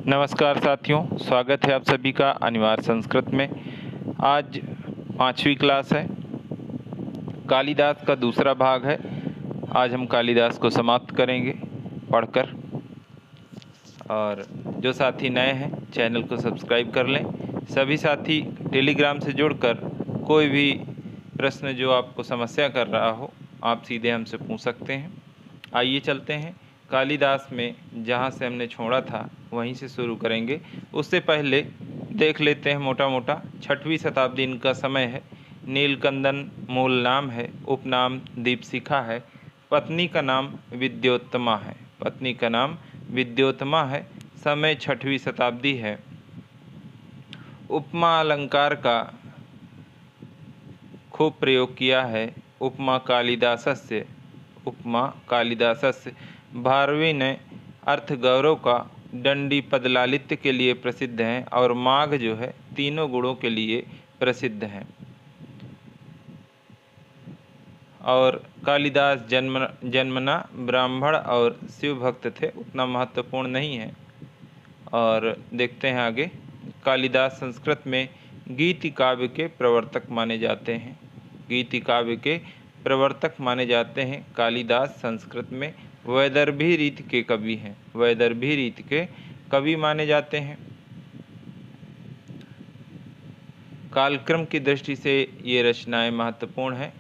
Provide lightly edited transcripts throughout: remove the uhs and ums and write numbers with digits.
नमस्कार साथियों, स्वागत है आप सभी का अनिवार्य संस्कृत में। आज 5वीं क्लास है, कालिदास का दूसरा भाग है। आज हम कालिदास को समाप्त करेंगे पढ़कर। और जो साथी नए हैं चैनल को सब्सक्राइब कर लें। सभी साथी टेलीग्राम से जुड़कर कोई भी प्रश्न जो आपको समस्या कर रहा हो आप सीधे हमसे पूछ सकते हैं। आइए चलते हैं कालिदास में, जहाँ से हमने छोड़ा था वहीं से शुरू करेंगे। उससे पहले देख लेते हैं मोटा मोटा। 6वीं शताब्दी इनका समय है। नीलकंदन मूल नाम है, उपनाम दीपशिखा है, पत्नी का नाम विद्योत्तमा है। पत्नी का नाम विद्योत्तमा है। समय 6वीं शताब्दी है। उपमा अलंकार का खूब प्रयोग किया है। उपमा कालिदासस्य 12वीं ने अर्थ गौरव का दंडी पदलालित्य के लिए प्रसिद्ध हैं और माघ जो है तीनों गुणों के लिए प्रसिद्ध हैं। और कालिदास जन्मना ब्राह्मण और शिव भक्त थे, उतना महत्वपूर्ण नहीं है। और देखते हैं आगे। कालिदास संस्कृत में गीति काव्य के प्रवर्तक माने जाते हैं। गीति काव्य के प्रवर्तक माने जाते हैं। कालिदास संस्कृत में वैदर्भी रीति के कवि हैं। वैदर्भी रीति के कवि माने जाते हैं। कालक्रम की दृष्टि से ये रचनाएं महत्वपूर्ण हैं।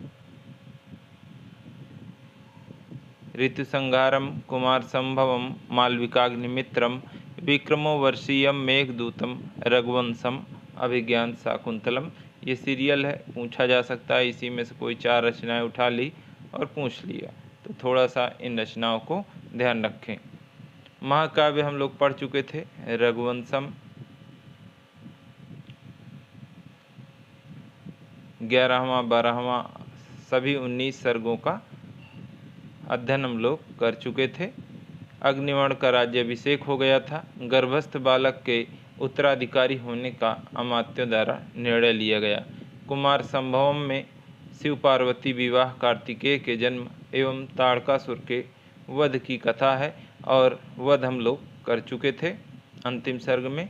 ऋतुसंहारम, कुमार संभवम, मालविकाग्निमित्रम, विक्रमो वर्षीयम, मेघदूतम, रघुवंशम, अभिज्ञान शाकुंतलम। ये सीरियल है, पूछा जा सकता है। इसी में से कोई 4 रचनाएं उठा ली और पूछ लिया, तो थोड़ा सा इन रचनाओं को ध्यान रखें। महाकाव्य हम लोग पढ़ चुके थे। रघुवंशम 11वां 12वां सभी 19 सर्गों का अध्ययन हम लोग कर चुके थे। अग्निवर्ण का राज्याभिषेक हो गया था। गर्भस्थ बालक के उत्तराधिकारी होने का अमात्यों द्वारा निर्णय लिया गया। कुमार संभवम में शिव पार्वती विवाह, कार्तिकेय के जन्म एवं ताड़कासुर के वध की कथा है। और वध हम लोग कर चुके थे अंतिम सर्ग में।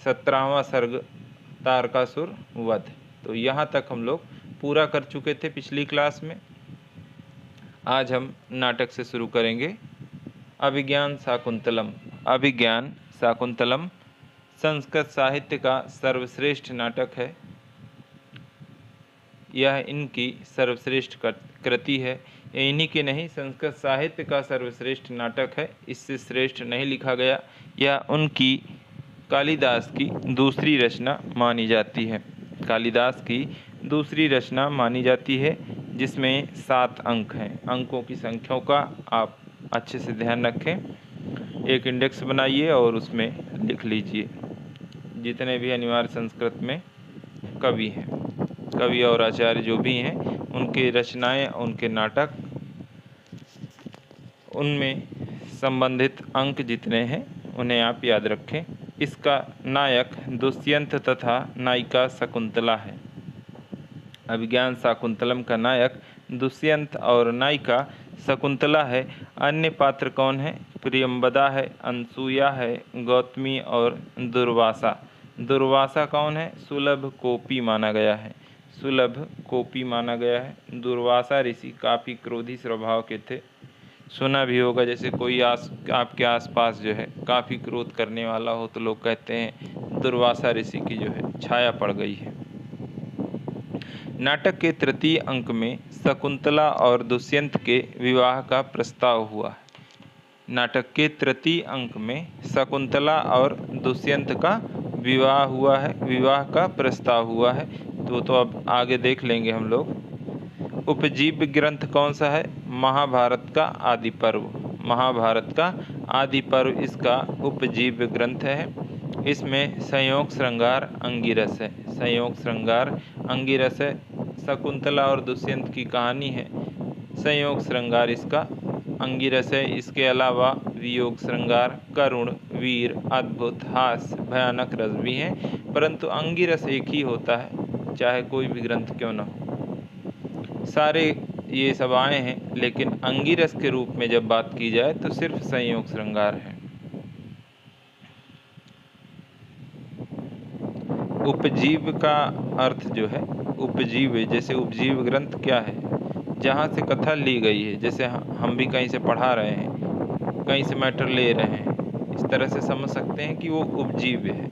17वां सर्ग ताड़कासुर वध। तो यहाँ तक हम लोग पूरा कर चुके थे पिछली क्लास में। आज हम नाटक से शुरू करेंगे। अभिज्ञान शाकुंतलम। अभिज्ञान शाकुंतलम संस्कृत साहित्य का सर्वश्रेष्ठ नाटक है। यह इनकी सर्वश्रेष्ठ कृति है। इन्हीं की नहीं, संस्कृत साहित्य का सर्वश्रेष्ठ नाटक है। इससे श्रेष्ठ नहीं लिखा गया। यह उनकी कालिदास की दूसरी रचना मानी जाती है। कालिदास की दूसरी रचना मानी जाती है, जिसमें 7 अंक हैं। अंकों की संख्याओं का आप अच्छे से ध्यान रखें। एक इंडेक्स बनाइए और उसमें लिख लीजिए जितने भी अनिवार्य संस्कृत में कवि हैं, कवि और आचार्य जो भी हैं, उनकी रचनाएं, उनके नाटक, उनमें संबंधित अंक जितने हैं उन्हें आप याद रखें। इसका नायक दुष्यंत तथा नायिका शकुंतला है। अभिज्ञान शाकुंतलम का नायक दुष्यंत और नायिका शकुंतला है। अन्य पात्र कौन है? प्रियंवदा है, अनसुया है, गौतमी और दुर्वासा। दुर्वासा कौन है? सुलभ कोपी माना गया है। सुलभ कोपी माना गया है। दुर्वासा ऋषि काफ़ी क्रोधी स्वभाव के थे। सुना भी होगा, जैसे कोई आपके आसपास जो है काफ़ी क्रोध करने वाला हो तो लोग कहते हैं दुर्वासा ऋषि की जो है छाया पड़ गई है। नाटक के तृतीय अंक में शकुंतला और दुष्यंत के विवाह का प्रस्ताव हुआ है। नाटक के तृतीय अंक में शकुंतला और दुष्यंत का विवाह हुआ है, विवाह का प्रस्ताव हुआ है। तो अब आगे देख लेंगे हम लोग। उपजीव्य ग्रंथ कौन सा है? महाभारत का आदि पर्व। महाभारत का आदि पर्व इसका उपजीव्य ग्रंथ है। इसमें संयोग श्रृंगार अंगिरस है। संयोग श्रृंगार अंगिरस है। शकुंतला और दुष्यंत की कहानी है। संयोग श्रृंगार इसका अंगिरस है। इसके अलावा वियोग श्रृंगार, करुण, वीर, अद्भुत, हास्य, भयानक रस भी हैं, परंतु अंगिरस एक ही होता है, चाहे कोई भी ग्रंथ क्यों न हो। सारे ये सब आए हैं, लेकिन अंगिरस के रूप में जब बात की जाए तो सिर्फ संयोग श्रृंगार है। उपजीव का अर्थ जो है उपजीव, जैसे उपजीव ग्रंथ क्या है, जहाँ से कथा ली गई है, जैसे हम भी कहीं से पढ़ा रहे हैं, कहीं से मैटर ले रहे हैं, इस तरह से समझ सकते हैं कि वो उपजीव है।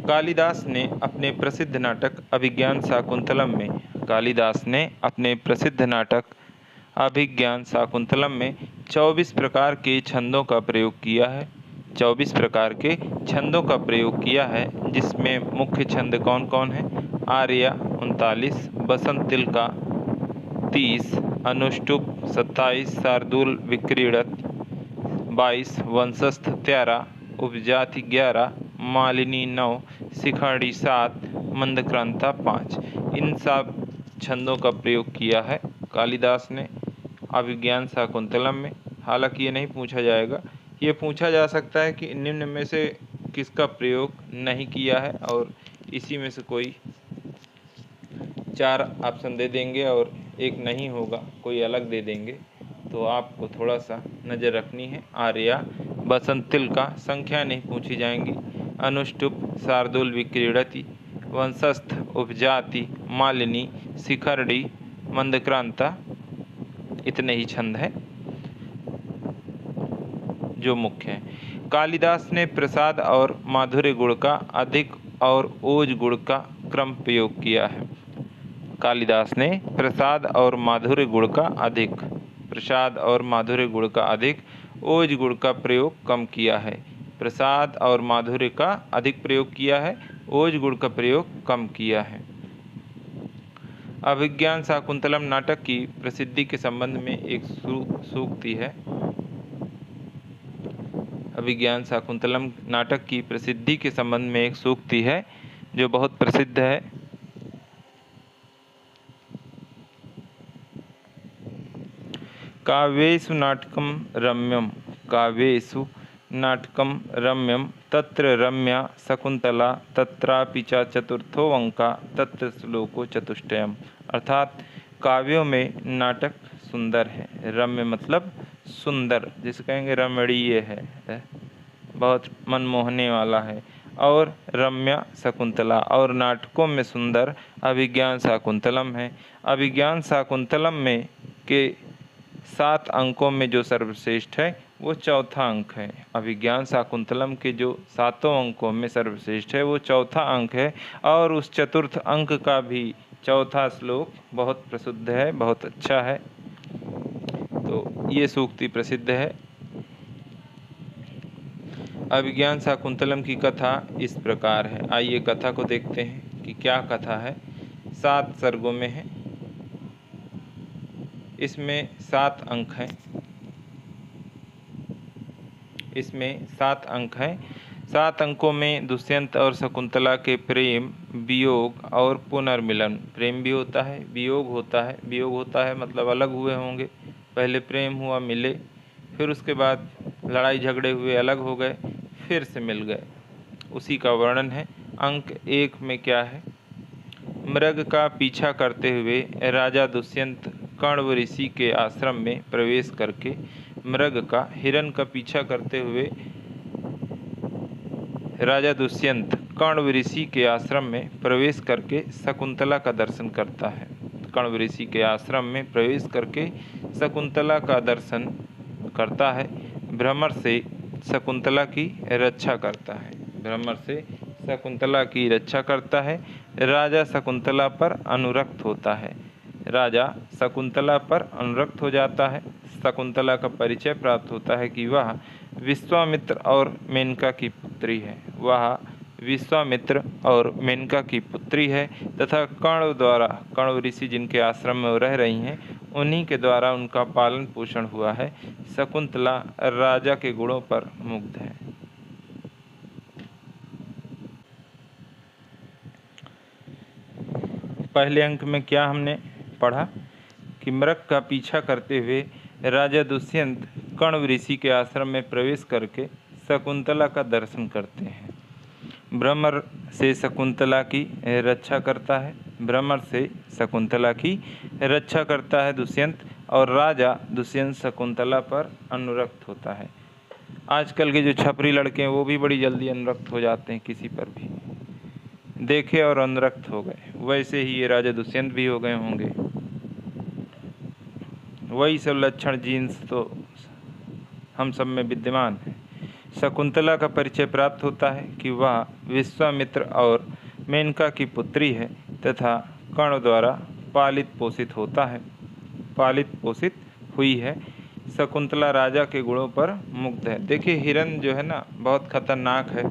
कालिदास ने अपने प्रसिद्ध नाटक अभिज्ञान शाकुंतलम में कालिदास ने अपने प्रसिद्ध नाटक अभिज्ञान शाकुंतलम में 24 प्रकार के छंदों का प्रयोग किया है। 24 प्रकार के छंदों का प्रयोग किया है, जिसमें मुख्य छंद कौन कौन है? आर्या 39, बसंत तिलका 30, अनुष्टुप 27, शार्दूल विक्रीड़त 22, वंशस्थ 13, उपजाति 11, मालिनी 9, शिखंडी 7, मंदक्रांता 5। इन सब छंदों का प्रयोग किया है कालिदास ने अभिज्ञान शाकुंतलम में। हालांकि ये नहीं पूछा जाएगा, ये पूछा जा सकता है कि निम्न में से किसका प्रयोग नहीं किया है, और इसी में से कोई 4 ऑप्शन दे देंगे और एक नहीं होगा, कोई अलग दे देंगे। तो आपको थोड़ा सा नज़र रखनी है। आर्या, बसंत तिलका, संख्या नहीं पूछी जाएंगी, अनुष्टुप, शार्दूल विक्रीड़ति, वंशस्थ, उपजाति, मालिनी, शिखरडी, मंदक्रांता, इतने ही छंद हैं जो मुख्य हैं। कालिदास ने प्रसाद और माधुर्य गुण का अधिक और ओज गुण का क्रम प्रयोग किया है। कालिदास ने प्रसाद और माधुर्य गुण का अधिक, प्रसाद और माधुर्य गुण का अधिक, ओज गुण का प्रयोग कम किया है। प्रसाद और माधुर्य का अधिक प्रयोग किया है, ओज गुण का प्रयोग कम किया है। अभिज्ञान शाकुंतलम नाटक की प्रसिद्धि के संबंध में एक सूक्ति है। अभिज्ञान शाकुंतलम नाटक की प्रसिद्धि के संबंध में एक सूक्ति है जो बहुत प्रसिद्ध है। काव्येषु नाटकम रम्यम, काव्येषु नाटकम रम्यम, तत्र रम्या शकुंतला, तत्रापि च चतुर्थो अंका, तत्र श्लोको चतुष्टयम। अर्थात काव्यों में नाटक सुंदर है। रम्य मतलब सुंदर, जिसे कहेंगे रमणीय है, बहुत मनमोहने वाला है। और रम्या शकुंतला, और नाटकों में सुंदर अभिज्ञान शाकुंतलम है। अभिज्ञान शाकुंतलम में के 7 अंकों में जो सर्वश्रेष्ठ है वो चौथा अंक है। अभिज्ञान शाकुंतलम के जो 7 अंकों में सर्वश्रेष्ठ है वो चौथा अंक है, और उस चतुर्थ अंक का भी चौथा श्लोक बहुत प्रसिद्ध है, बहुत अच्छा है। तो ये सूक्ति प्रसिद्ध है। अभिज्ञान शाकुंतलम की कथा इस प्रकार है। आइए कथा को देखते हैं कि क्या कथा है। 7 सर्गों में है, इसमें 7 अंक हैं। इसमें 7 अंक हैं। 7 अंकों में दुष्यंत और शकुंतला के प्रेम, वियोग और पुनर्मिलन। प्रेम भी होता है, वियोग होता है। वियोग होता है मतलब अलग हुए होंगे, पहले प्रेम हुआ, मिले, फिर उसके बाद लड़ाई झगड़े हुए, अलग हो गए, फिर से मिल गए, उसी का वर्णन है। अंक 1 में क्या है? मृग का पीछा करते हुए राजा दुष्यंत कण्व ऋषि के आश्रम में प्रवेश करके मृग का, हिरण का पीछा करते हुए राजा दुष्यंत कण्व ऋषि के आश्रम में प्रवेश करके शकुंतला का दर्शन करता है। कण्व ऋषि के आश्रम में प्रवेश करके शकुंतला का दर्शन करता है। भ्रमर से शकुंतला की रक्षा करता है। भ्रमर से शकुंतला की रक्षा करता है। राजा शकुंतला पर अनुरक्त होता है। राजा शकुंतला पर अनुरक्त हो जाता है। शकुंतला का परिचय प्राप्त होता है कि वह विश्वामित्र और मेनका की पुत्री है। वह विश्वामित्र और मेनका की पुत्री है तथा कण्व द्वारा, कण्व ऋषि जिनके आश्रम में रह रही हैं, उन्हीं के द्वारा उनका पालन पोषण हुआ है। शकुंतला राजा के गुणों पर मुग्ध है। पहले अंक में क्या हमने पढ़ा कि मृग का पीछा करते हुए राजा दुष्यंत कण्व ऋषि के आश्रम में प्रवेश करके शकुंतला का दर्शन करते हैं। भ्रमर से शकुंतला की रक्षा करता है। भ्रमर से शकुंतला की रक्षा करता है दुष्यंत, और राजा दुष्यंत शकुंतला पर अनुरक्त होता है। आजकल के जो छपरी लड़के हैं वो भी बड़ी जल्दी अनुरक्त हो जाते हैं, किसी पर भी देखे और अनुरक्त हो गए। वैसे ही ये राजा दुष्यंत भी हो गए होंगे। वही सब लक्षण जीन्स तो हम सब में विद्यमान है। शकुंतला का परिचय प्राप्त होता है कि वह विश्वामित्र और मेनका की पुत्री है तथा कर्ण द्वारा पालित पोषित हुई है। शकुंतला राजा के गुणों पर मुग्ध है। देखिए हिरण जो है ना बहुत खतरनाक है।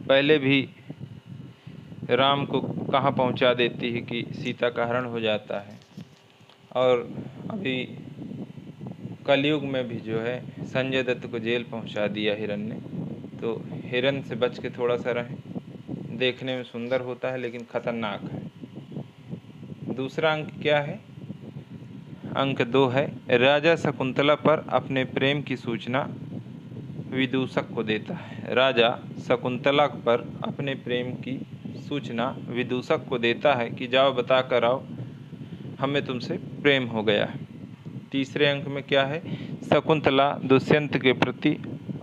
पहले भी राम को कहाँ पहुँचा देती है कि सीता का हरण हो जाता है, और अभी कलयुग में भी जो है संजय दत्त को जेल पहुंचा दिया हिरण ने। तो हिरण से बच के थोड़ा सा रहें। देखने में सुंदर होता है लेकिन खतरनाक है। दूसरा अंक क्या है? अंक 2 है, राजा शकुंतला पर अपने प्रेम की सूचना विदूषक को देता है। राजा शकुंतला पर अपने प्रेम की सूचना विदूषक को देता है कि जाओ बता कर आओ, हमें तुमसे प्रेम हो गया है। तीसरे अंक में क्या है? शकुंतला दुष्यंत के प्रति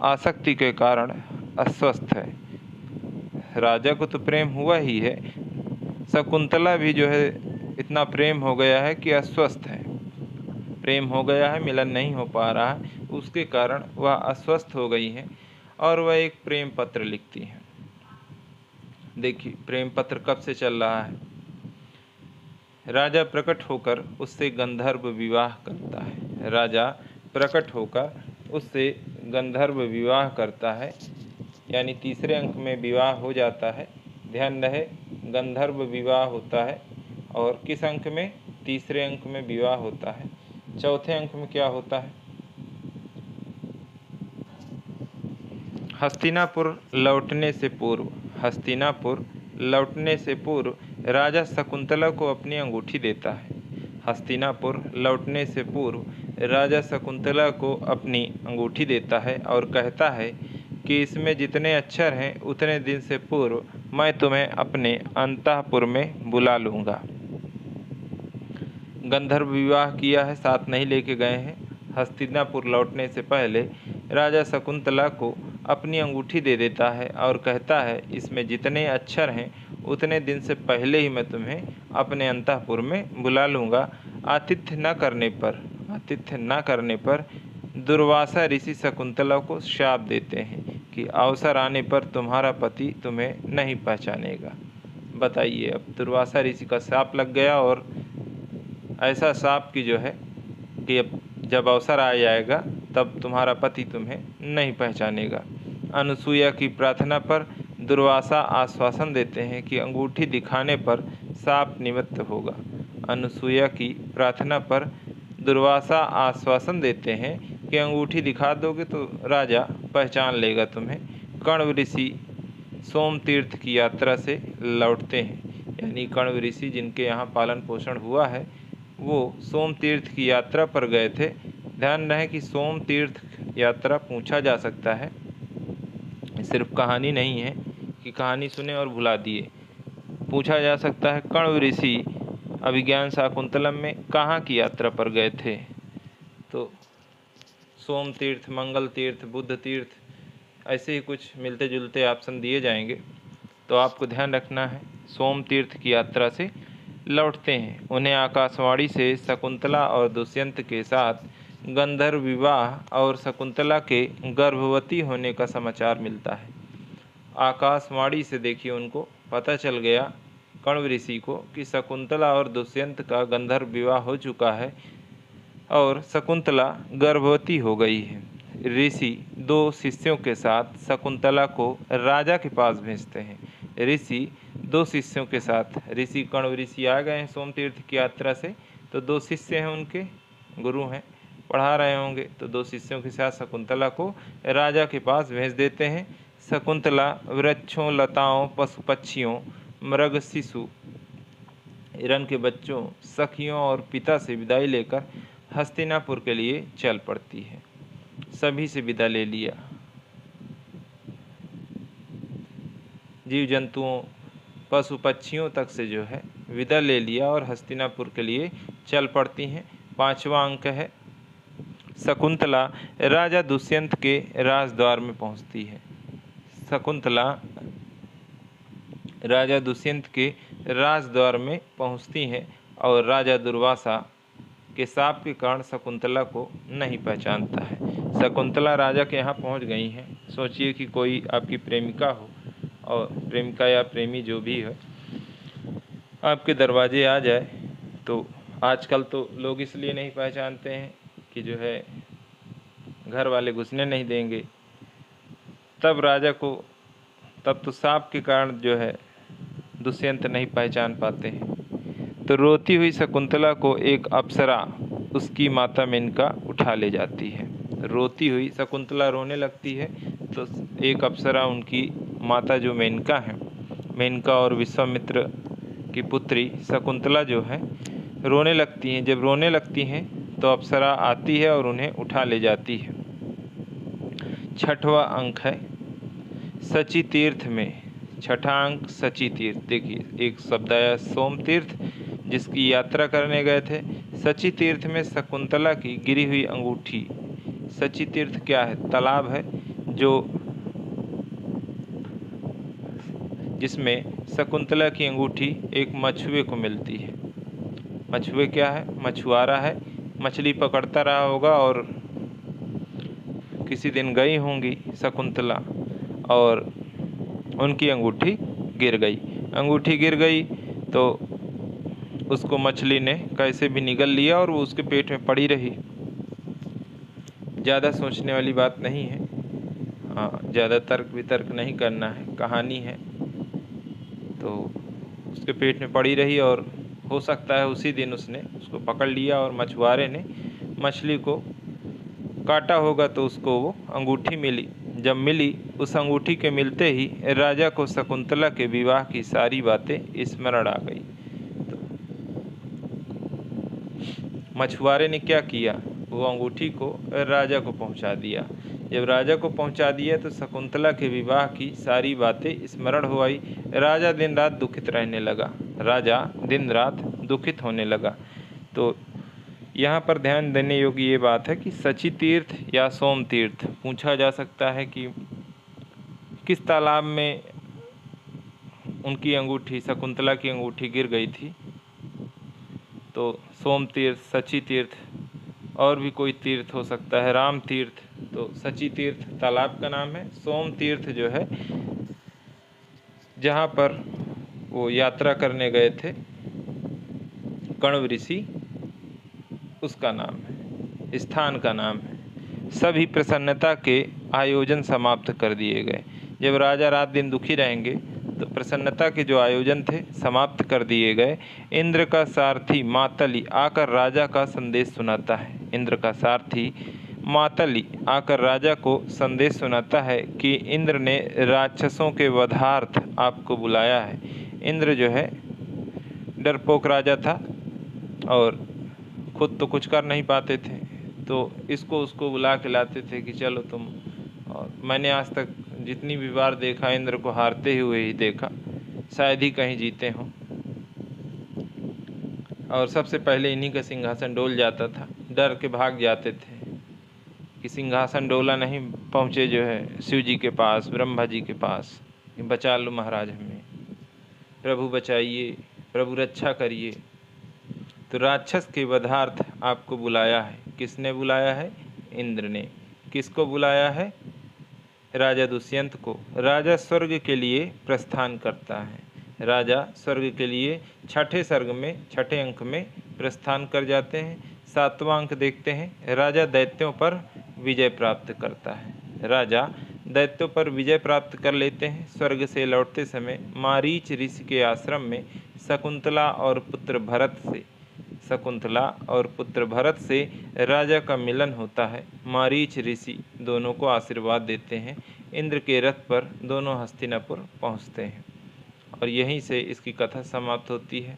आसक्ति के कारण अस्वस्थ है। राजा को तो प्रेम हुआ ही है, शकुंतला भी जो है इतना प्रेम हो गया है कि अस्वस्थ है। प्रेम हो गया है, मिलन नहीं हो पा रहा है, उसके कारण वह अस्वस्थ हो गई है और वह एक प्रेम पत्र लिखती है। देखिए प्रेम पत्र कब से चल रहा है। राजा प्रकट होकर उससे गंधर्व विवाह करता है। राजा प्रकट होकर उससे गंधर्व विवाह करता है, यानी तीसरे अंक में विवाह हो जाता है। ध्यान रहे गंधर्व विवाह होता है। और किस अंक में? तीसरे अंक में विवाह होता है। चौथे अंक में क्या होता है? हस्तिनापुर लौटने से पूर्व राजा शकुंतला को अपनी अंगूठी देता है। हस्तिनापुर लौटने से पूर्व राजा शकुंतला को अपनी अंगूठी देता है और कहता है कि इसमें जितने अक्षर हैं उतने दिन से पूर्व मैं तुम्हें अपने अंतःपुर में बुला लूँगा। गंधर्व विवाह किया है, साथ नहीं लेके गए हैं। हस्तिनापुर लौटने से पहले राजा शकुंतला को अपनी अंगूठी दे देता है और कहता है इसमें जितने अक्षर हैं उतने दिन से पहले ही मैं तुम्हें अपने अंतःपुर में बुला लूँगा। आतिथ्य न करने पर दुर्वासा ऋषि शकुंतला को शाप देते हैं कि अवसर आने पर तुम्हारा पति तुम्हें नहीं पहचानेगा। बताइए, अब दुर्वासा ऋषि का शाप लग गया और ऐसा शाप की जो है कि अब जब अवसर आ जाएगा तब तुम्हारा पति तुम्हें नहीं पहचानेगा। अनुसूया की प्रार्थना पर दुर्वासा आश्वासन देते हैं कि अंगूठी दिखाने पर शाप निवृत्त होगा। अनुसूया की प्रार्थना पर दुर्वासा आश्वासन देते हैं कि अंगूठी दिखा दोगे तो राजा पहचान लेगा तुम्हें। कण्व ऋषि सोम तीर्थ की यात्रा से लौटते हैं, यानी कण्व ऋषि जिनके यहाँ पालन पोषण हुआ है वो सोम तीर्थ की यात्रा पर गए थे। ध्यान रहे कि सोम तीर्थ यात्रा पूछा जा सकता है, सिर्फ कहानी नहीं है कि कहानी सुने और भुला दिए। पूछा जा सकता है कण्व ऋषि अभिज्ञान शाकुंतलम में कहाँ की यात्रा पर गए थे। तो सोम तीर्थ, मंगल तीर्थ, बुद्ध तीर्थ, ऐसे ही कुछ मिलते जुलते ऑप्शन दिए जाएंगे। तो आपको ध्यान रखना है सोम तीर्थ की यात्रा से लौटते हैं। उन्हें आकाशवाणी से शकुंतला और दुष्यंत के साथ गंधर्व विवाह और शकुंतला के गर्भवती होने का समाचार मिलता है। आकाशवाणी से देखिए उनको पता चल गया कण्व ऋषि को कि शकुंतला और दुष्यंत का गंधर्व विवाह हो चुका है और शकुंतला गर्भवती हो गई है। ऋषि 2 शिष्यों के साथ शकुंतला को राजा के पास भेजते हैं। ऋषि 2 शिष्यों के साथ, ऋषि कण्व ऋषि आ गए हैं सोम तीर्थ की यात्रा से, तो 2 शिष्य हैं, उनके गुरु हैं, पढ़ा रहे होंगे। तो 2 शिष्यों के साथ शकुंतला को राजा के पास भेज देते हैं। शकुंतला वृक्षों, लताओं, पशु पक्षियों, मृग, शिशु, हिरण के बच्चों, सखियों और पिता से विदाई लेकर हस्तिनापुर के लिए चल पड़ती है। सभी से विदा ले लिया, जीव जंतुओं, पशु पक्षियों तक से जो है विदा ले लिया और हस्तिनापुर के लिए चल पड़ती हैं। 5वां अंक है, शकुंतला राजा दुष्यंत के राजद्वार में पहुंचती है। शकुंतला राजा दुष्यंत के राजद्वार में पहुंचती हैं और राजा दुर्वासा के शाप के कारण शकुंतला को नहीं पहचानता है। शकुंतला राजा के यहाँ पहुँच गई हैं। सोचिए कि कोई आपकी प्रेमिका हो और प्रेमिका या प्रेमी जो भी है आपके दरवाजे आ जाए, तो आजकल तो लोग इसलिए नहीं पहचानते हैं कि जो है घर वाले घुसने नहीं देंगे। तब तो शाप के कारण जो है दुष्यंत नहीं पहचान पाते हैं। तो रोती हुई शकुंतला को एक अप्सरा उसकी माता मेनका उठा ले जाती है। रोती हुई शकुंतला रोने लगती है तो एक अप्सरा उनकी माता जो मेनका है, मेनका और विश्वामित्र की पुत्री शकुंतला जो है रोने लगती हैं। जब रोने लगती हैं तो अप्सरा आती है और उन्हें उठा ले जाती है। छठवां अंक है सची तीर्थ में। छठा अंक सची तीर्थ। देखिए, एक शब्द आया सोम तीर्थ, जिसकी यात्रा करने गए थे। सची तीर्थ में शकुंतला की गिरी हुई अंगूठी। सची तीर्थ क्या है? तालाब है जिसमें शकुंतला की अंगूठी एक मछुए को मिलती है। मछुए क्या है? मछुआरा है, मछली पकड़ता रहा होगा और किसी दिन गई होंगी शकुंतला और उनकी अंगूठी गिर गई। अंगूठी गिर गई तो उसको मछली ने कैसे भी निगल लिया और वो उसके पेट में पड़ी रही। ज़्यादा सोचने वाली बात नहीं है। हाँ, ज़्यादा तर्क वितर्क नहीं करना है, कहानी है। तो उसके पेट में पड़ी रही और हो सकता है उसी दिन उसने उसको पकड़ लिया और मछुआरे ने मछली को काटा होगा तो उसको वो अंगूठी मिली। जब मिली, उस अंगूठी के मिलते ही राजा को शकुंतला के विवाह की सारी बातें स्मरण आ गई। तो मछुआरे ने क्या किया? वो अंगूठी को राजा को पहुंचा दिया। जब राजा को पहुंचा दिया तो शकुंतला के विवाह की सारी बातें स्मरण हो आई। राजा दिन रात दुखित रहने लगा। राजा दिन रात दुखित होने लगा। तो यहाँ पर ध्यान देने योग्य ये बात है कि सची तीर्थ या सोम तीर्थ पूछा जा सकता है कि किस तालाब में उनकी अंगूठी, शकुंतला की अंगूठी गिर गई थी। तो सोम तीर्थ, सची तीर्थ, और भी कोई तीर्थ हो सकता है, राम तीर्थ। तो सची तीर्थ तालाब का नाम है। सोम तीर्थ जो है जहाँ पर वो यात्रा करने गए थे कण्व ऋषि, उसका नाम है, स्थान का नाम है। सभी प्रसन्नता के आयोजन समाप्त कर दिए गए। जब राजा रात दिन दुखी रहेंगे तो प्रसन्नता के जो आयोजन थे समाप्त कर दिए गए। इंद्र का सारथी मातली आकर राजा का संदेश सुनाता है। इंद्र का सारथी मातली आकर राजा को संदेश सुनाता है कि इंद्र ने राक्षसों के वधार्थ आपको बुलाया है। इंद्र जो है डरपोक राजा था और खुद तो कुछ कर नहीं पाते थे, तो इसको उसको बुला के लाते थे कि चलो तुम। और मैंने आज तक जितनी भी बार देखा इंद्र को हारते हुए ही देखा, शायद ही कहीं जीते हों। और सबसे पहले इन्हीं का सिंहासन डोल जाता था। डर के भाग जाते थे कि सिंहासन डोला नहीं, पहुँचे जो है शिव जी के पास, ब्रह्मा जी के पास, बचा लो महाराज हमें, प्रभु बचाइए, प्रभु रक्षा करिए। तो राक्षस के वधार्थ आपको बुलाया है। किसने बुलाया है? इंद्र ने। किसको बुलाया है? राजा दुष्यंत को। राजा स्वर्ग के लिए प्रस्थान करता है। राजा स्वर्ग के लिए छठे सर्ग में, छठे अंक में प्रस्थान कर जाते हैं। सातवां अंक देखते हैं। राजा दैत्यों पर विजय प्राप्त करता है। राजा दैत्यों पर विजय प्राप्त कर लेते हैं। स्वर्ग से लौटते समय मारीच ऋषि के आश्रम में शकुंतला और पुत्र भरत से राजा का मिलन होता है। मारीच ऋषि दोनों को आशीर्वाद देते हैं। इंद्र के रथ पर दोनों हस्तिनापुर पहुंचते हैं और यहीं से इसकी कथा समाप्त होती है।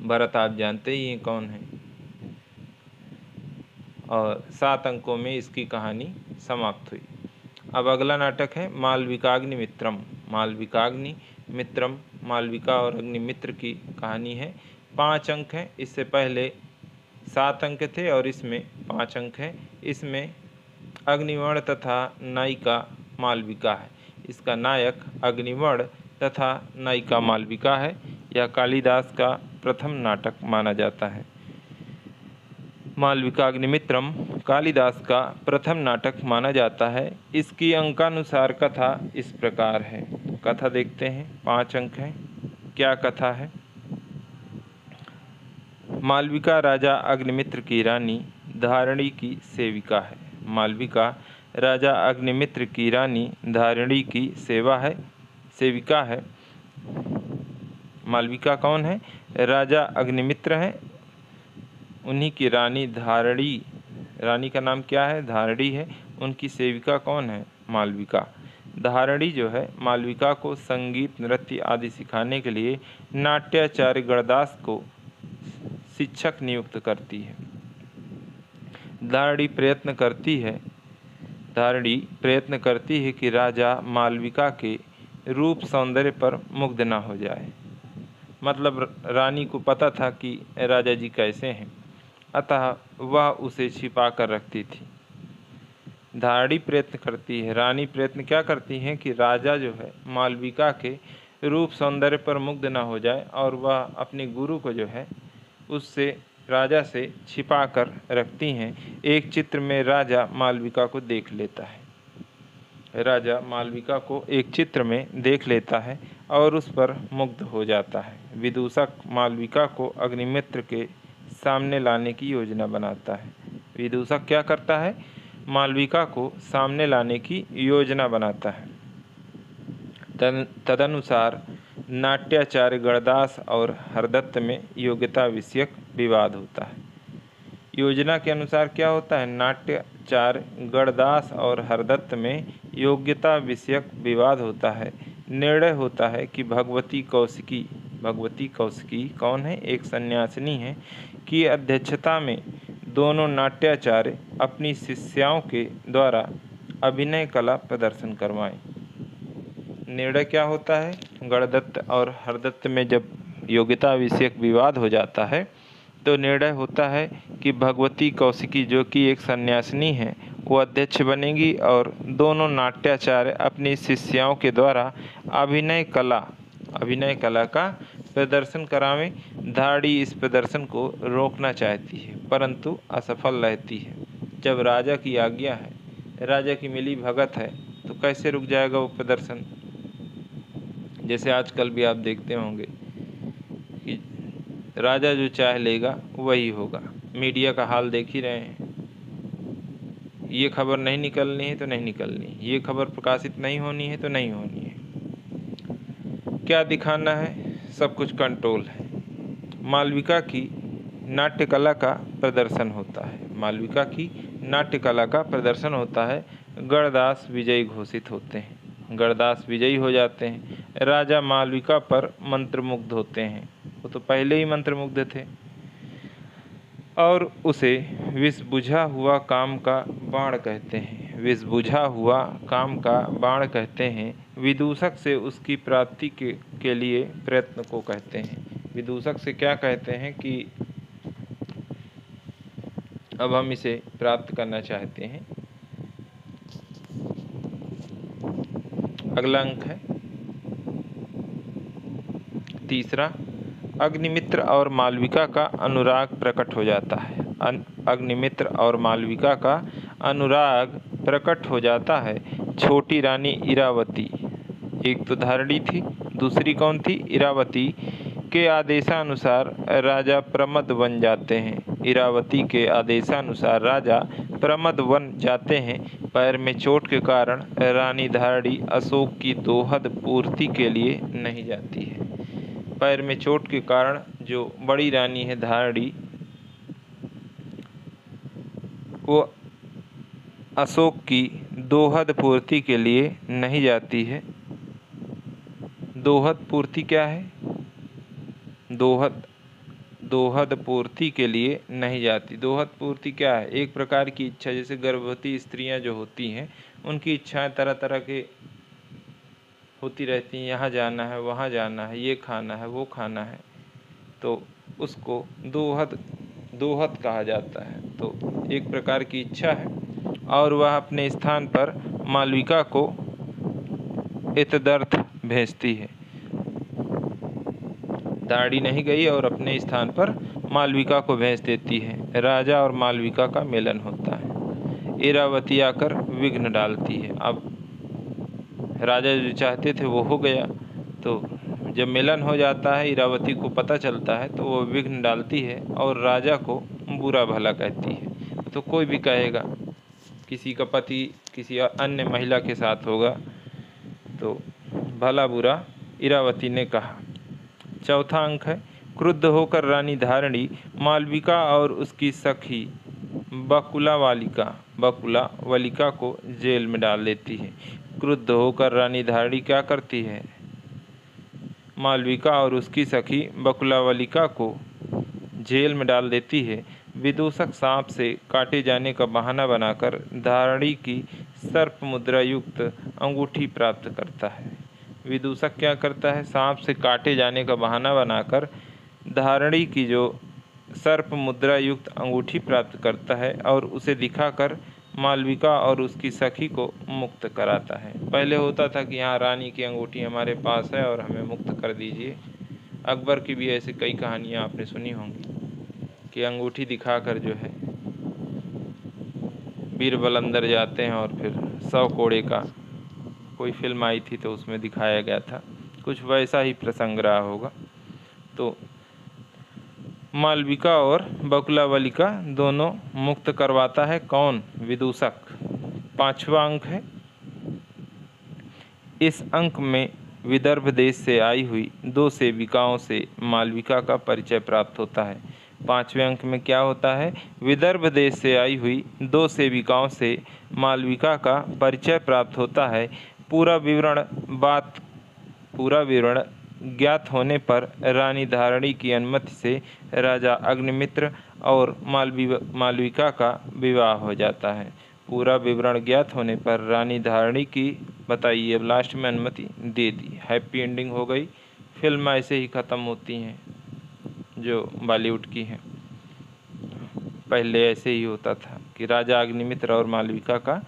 भरत आप जानते ही हैं कौन है, और 7 अंकों में इसकी कहानी समाप्त हुई। अब अगला नाटक है मालविकाग्नि मित्रम। मालविकाग्नि मित्रम, मालविका और अग्निमित्र की कहानी है। 5 अंक हैं। इससे पहले 7 अंक थे और इसमें 5 अंक हैं। इसमें अग्निवर्ण तथा नायिका मालविका है। इसका नायक अग्निवर्ण तथा नायिका मालविका है। यह कालिदास का प्रथम नाटक माना जाता है। मालविकाग्निमित्रम कालिदास का प्रथम नाटक माना जाता है। इसकी अंकानुसार कथा इस प्रकार है। कथा देखते हैं, 5 अंक हैं। क्या कथा है? मालविका राजा अग्निमित्र की रानी धारिणी की सेविका है। मालविका राजा अग्निमित्र की रानी धारिणी की सेविका है। मालविका कौन है? राजा अग्निमित्र हैं, उन्हीं की रानी धारिणी। रानी का नाम क्या है? धारिणी है। उनकी सेविका कौन है? मालविका। धारिणी जो है मालविका को संगीत, नृत्य आदि सिखाने के लिए नाट्याचार्य गणदास को शिक्षक नियुक्त करती है। धारिणी प्रयत्न करती है कि राजा मालविका के रूप सौंदर्य पर मुग्ध न हो जाए। मतलब रानी को पता था कि राजा जी कैसे हैं, अतः वह उसे छिपा कर रखती थी। धारिणी प्रयत्न करती है, रानी प्रयत्न क्या करती हैं कि राजा जो है मालविका के रूप सौंदर्य पर मुग्ध न हो जाए और वह अपने गुरु को जो है उससे राजा से छिपा कर रखती हैं। एक चित्र में राजा मालविका को देख लेता है। राजा मालविका को एक चित्र में देख लेता है और उस पर मुग्ध हो जाता है। विदूषक मालविका को अग्निमित्र के सामने लाने की योजना बनाता है। विदूषक क्या करता है? मालविका को सामने लाने की योजना बनाता है। तदनुसार नाट्याचार्य गणदास और हरदत्त में योग्यता विषयक विवाद होता है। योजना के अनुसार क्या होता है? नाट्याचार्य गणदास और हरदत्त में योग्यता विषयक विवाद होता है। निर्णय होता है कि भगवती कौशिकी कौन है? एक सन्यासिनी है, की अध्यक्षता में दोनों नाट्याचार्य अपनी शिष्याओं के द्वारा अभिनय कला प्रदर्शन करवाएं। निर्णय क्या होता है? गणदत्त और हरदत्त में जब योग्यता विषयक विवाद हो जाता है तो निर्णय होता है कि भगवती कौशिकी जो कि एक सन्यासिनी है वो अध्यक्ष बनेगी और दोनों नाट्याचार्य अपनी शिष्याओं के द्वारा अभिनय कला का प्रदर्शन करावें। धारिणी इस प्रदर्शन को रोकना चाहती है परंतु असफल रहती है। जब राजा की आज्ञा है, राजा की मिली भगत है, तो कैसे रुक जाएगा वो प्रदर्शन। जैसे आजकल भी आप देखते होंगे कि राजा जो चाह लेगा वही होगा। मीडिया का हाल देख ही रहे हैं। ये खबर नहीं निकलनी है तो नहीं निकलनी, ये खबर प्रकाशित नहीं होनी है तो नहीं होनी है। क्या दिखाना है? सब कुछ कंट्रोल है। मालविका की नाट्यकला का प्रदर्शन होता है। गणदास विजयी घोषित होते हैं। गणदास विजयी हो जाते हैं। राजा मालविका पर मंत्रमुग्ध होते हैं। वो तो पहले ही मंत्रमुग्ध थे और उसे विष बुझा हुआ काम का बाण कहते हैं। विदूषक से उसकी प्राप्ति के लिए प्रयत्न को कहते हैं। विदूषक से क्या कहते हैं कि अब हम इसे प्राप्त करना चाहते हैं। अगला अंक है तीसरा। अग्निमित्र और मालविका का अनुराग प्रकट हो जाता है। अग्निमित्र और मालविका का अनुराग प्रकट हो जाता है। छोटी रानी इरावती, एक तो धारिणी थी, दूसरी कौन थी? इरावती के आदेशानुसार राजा प्रमद बन जाते हैं। इरावती के आदेशानुसार राजा प्रमद बन जाते हैं। पैर में चोट के कारण रानी धारिणी अशोक की दोहद पूर्ति के लिए नहीं जाती है। पैर में चोट के कारण जो बड़ी रानी है धारिणी, वो अशोक की दोहद पूर्ति के लिए नहीं जाती है। दोहद पूर्ति क्या है? दोहद पूर्ति के लिए नहीं जाती। दोहद पूर्ति क्या है? एक प्रकार की इच्छा, जैसे गर्भवती स्त्रियां जो होती हैं उनकी इच्छाएं तरह तरह के होती रहती हैं। यहाँ जाना है, वहाँ जाना है, ये खाना है, वो खाना है, तो उसको दोहत कहा जाता है। तो एक प्रकार की इच्छा है और वह अपने स्थान पर मालविका को इतदर्थ भेजती है। दाढ़ी नहीं गई और अपने स्थान पर मालविका को भेज देती है। राजा और मालविका का मिलन होता है। इरावती आकर विघ्न डालती है। अब राजा जो चाहते थे वो हो गया, तो जब मिलन हो जाता है इरावती को पता चलता है तो वो विघ्न डालती है और राजा को बुरा भला कहती है। तो कोई भी कहेगा किसी का पति किसी अन्य महिला के साथ होगा, तो भला बुरा इरावती ने कहा। चौथा अंक है क्रुद्ध होकर रानी धारणी मालविका और उसकी सखी बकुलावलिका को जेल में डाल देती है। क्रुद्ध होकर रानी धारणी क्या करती है? मालविका और उसकी सखी बकुलावलिका को जेल में डाल देती है। विदूषक सांप से काटे जाने का बहाना बनाकर धारणी की सर्प मुद्रा युक्त अंगूठी प्राप्त करता है। विदूषक क्या करता है? सांप से काटे जाने का बहाना बनाकर धारणी की जो सर्प मुद्रा युक्त अंगूठी प्राप्त करता है और उसे दिखाकर मालविका और उसकी सखी को मुक्त कराता है। पहले होता था कि हाँ, रानी की अंगूठी हमारे पास है और हमें मुक्त कर दीजिए। अकबर की भी ऐसी कई कहानियाँ आपने सुनी होंगी कि अंगूठी दिखाकर जो है बीरबल अंदर जाते हैं और फिर 100 कोड़े का कोई फिल्म आई थी तो उसमें दिखाया गया था। कुछ वैसा ही प्रसंग रहा होगा। तो मालविका और बकुलावलिका दोनों मुक्त करवाता है कौन? विदूषक। पांचवा अंक है, इस अंक में विदर्भ देश से आई हुई 2 सेविकाओं से मालविका का परिचय प्राप्त होता है। पांचवें अंक में क्या होता है? विदर्भ देश से आई हुई 2 सेविकाओं से मालविका का परिचय प्राप्त होता है। पूरा विवरण ज्ञात होने पर रानी धारणी की अनुमति से राजा अग्निमित्र और मालविका का विवाह हो जाता है। पूरा विवरण ज्ञात होने पर रानी धारणी की बताइए अब लास्ट में अनुमति दे दी। हैप्पी एंडिंग हो गई। फिल्म ऐसे ही ख़त्म होती हैं जो बॉलीवुड की हैं। पहले ऐसे ही होता था कि राजा अग्निमित्र और मालविका का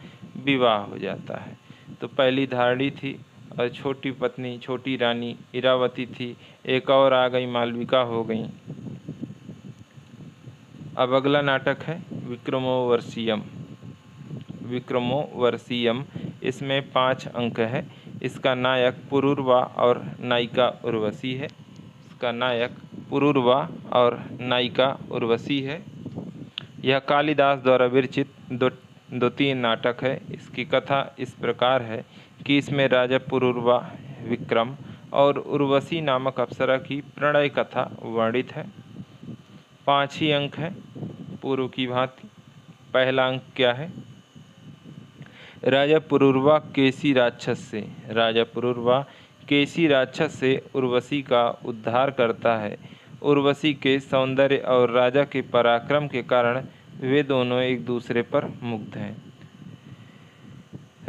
विवाह हो जाता है। तो पहली धारणी थी और छोटी पत्नी छोटी रानी इरावती थी, एक और आ गई मालविका हो गई। अब अगला नाटक है विक्रमोर्वशीयम। इसमें 5 अंक है। इसका नायक पुरूरवा और नायिका उर्वशी है। यह कालिदास द्वारा विरचित 2-3 नाटक है। इसकी कथा इस प्रकार है कि इसमें राजा पुरूरवा विक्रम और उर्वशी नामक अप्सरा की प्रणय कथा वर्णित है। 5 ही अंक हैं पूर्व की भांति। पहला अंक क्या है? राजा पुरूरवा केसी राक्षस से उर्वशी का उद्धार करता है। उर्वशी के सौंदर्य और राजा के पराक्रम के कारण वे दोनों एक दूसरे पर मुग्ध हैं।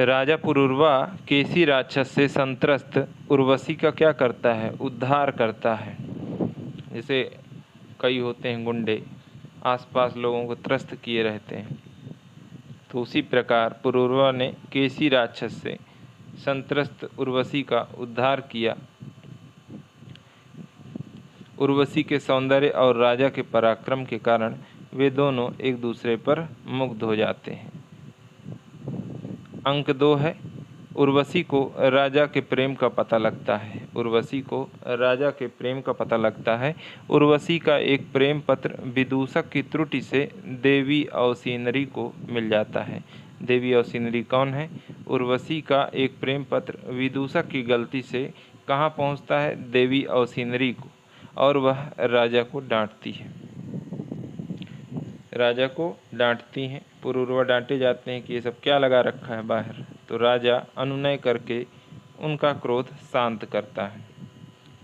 राजा पुरूरवा केसी राक्षस से संत्रस्त उर्वशी का क्या करता है? उद्धार करता है। जैसे कई होते हैं गुंडे आसपास लोगों को त्रस्त किए रहते हैं, तो उसी प्रकार पुरूरवा ने केसी राक्षस से संत्रस्त उर्वशी का उद्धार किया। उर्वशी के सौंदर्य और राजा के पराक्रम के कारण वे दोनों एक दूसरे पर मुग्ध हो जाते हैं। अंक 2 है उर्वशी को राजा के प्रेम का पता लगता है। उर्वशी का एक प्रेम पत्र विदूषक की त्रुटि से देवी अवसीनरी को मिल जाता है। देवी अवसीनरी कौन है? उर्वशी का एक प्रेम पत्र विदूषक की गलती से कहाँ पहुँचता है? देवी अवसीनरी को, और वह राजा को डांटती हैं। पुरूरवा डांटे जाते हैं कि ये सब क्या लगा रखा है बाहर। तो राजा अनुनय करके उनका क्रोध शांत करता है।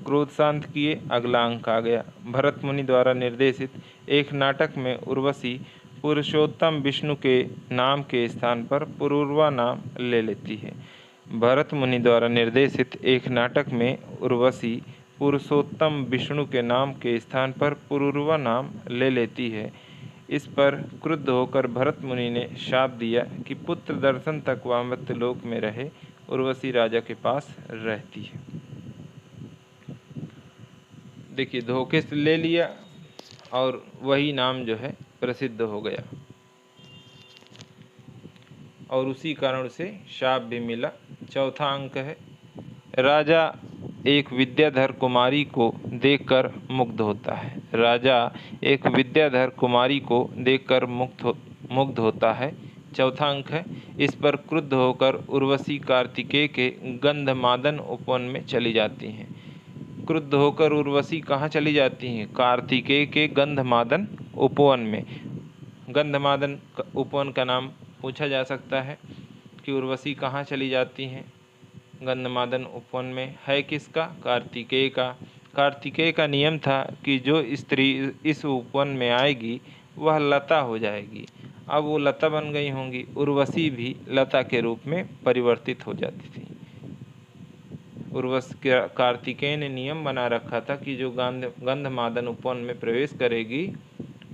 क्रोध शांत किए अगला अंक आ गया। भरत मुनि द्वारा निर्देशित एक नाटक में उर्वशी पुरुषोत्तम विष्णु के नाम के स्थान पर पुरूरवा नाम ले लेती है। भरत मुनि द्वारा निर्देशित एक नाटक में उर्वशी पुरुषोत्तम विष्णु के नाम के स्थान पर पुरूरवा नाम ले लेती है। इस पर क्रुद्ध होकर भरत मुनि ने शाप दिया कि पुत्र दर्शन तक वह मृत्युलोक में रहे, उर्वशी राजा के पास रहती है। देखिए, धोखे से ले लिया और वही नाम जो है प्रसिद्ध हो गया और उसी कारण से शाप भी मिला। चौथा अंक है, राजा एक विद्याधर कुमारी को देखकर मुग्ध होता है। राजा एक विद्याधर कुमारी को देखकर मुग्ध होता है। चौथा अंक है, इस पर क्रुद्ध होकर उर्वशी कार्तिकेय के गंधमादन उपवन में चली जाती हैं। क्रुद्ध होकर उर्वशी कहाँ चली जाती हैं? कार्तिकेय के गंधमादन उपवन में। गंधमादन उपवन का नाम पूछा जा सकता है कि उर्वशी कहाँ चली जाती हैं? गंधमादन उपवन में है किसका? कार्तिकेय का। कार्तिकेय का नियम था कि जो स्त्री इस उपवन में आएगी वह लता हो जाएगी। अब वो लता बन गई होंगी, उर्वशी भी लता के रूप में परिवर्तित हो जाती थी। कार्तिकेय ने नियम बना रखा था कि जो गंधमादन उपवन में प्रवेश करेगी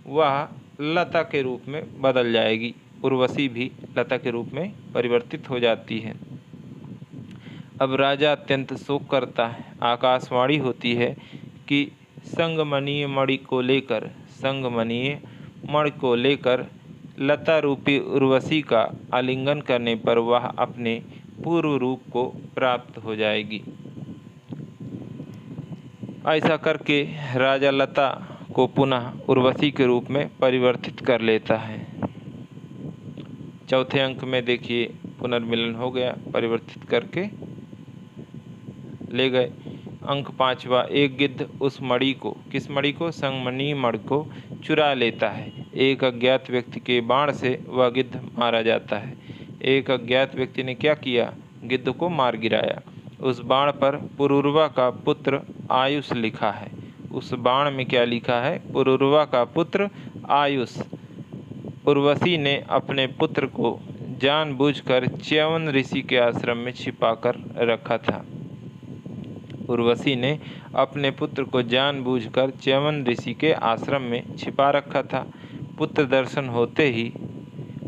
वह लता के रूप में बदल जाएगी। उर्वशी भी लता के रूप में परिवर्तित हो जाती है। अब राजा अत्यंत शोक करता है। आकाशवाणी होती है कि संगमनीय मणि को लेकर लता रूपी उर्वशी का आलिंगन करने पर वह अपने पूर्व रूप को प्राप्त हो जाएगी। ऐसा करके राजा लता को पुनः उर्वशी के रूप में परिवर्तित कर लेता है। चौथे अंक में देखिए, पुनर्मिलन हो गया, परिवर्तित करके ले गए। अंक पांचवा, एक गिद्ध उस मणि को, किस मणि को? संगमनीय मणि को चुरा लेता है। एक अज्ञात व्यक्ति के बाण से वह गिद्ध मारा जाता है। एक अज्ञात व्यक्ति ने क्या किया? गिद्ध को मार गिराया। उस बाण पर पुरूरवा का पुत्र आयुष लिखा है। उस बाण में क्या लिखा है? पुरूरवा का पुत्र आयुष। उर्वशी ने अपने पुत्र को जानबूझकर च्यवन ऋषि के आश्रम में छिपाकर रखा था। उर्वशी ने अपने पुत्र को जानबूझकर च्यवन ऋषि के आश्रम में छिपा रखा था। पुत्र दर्शन होते ही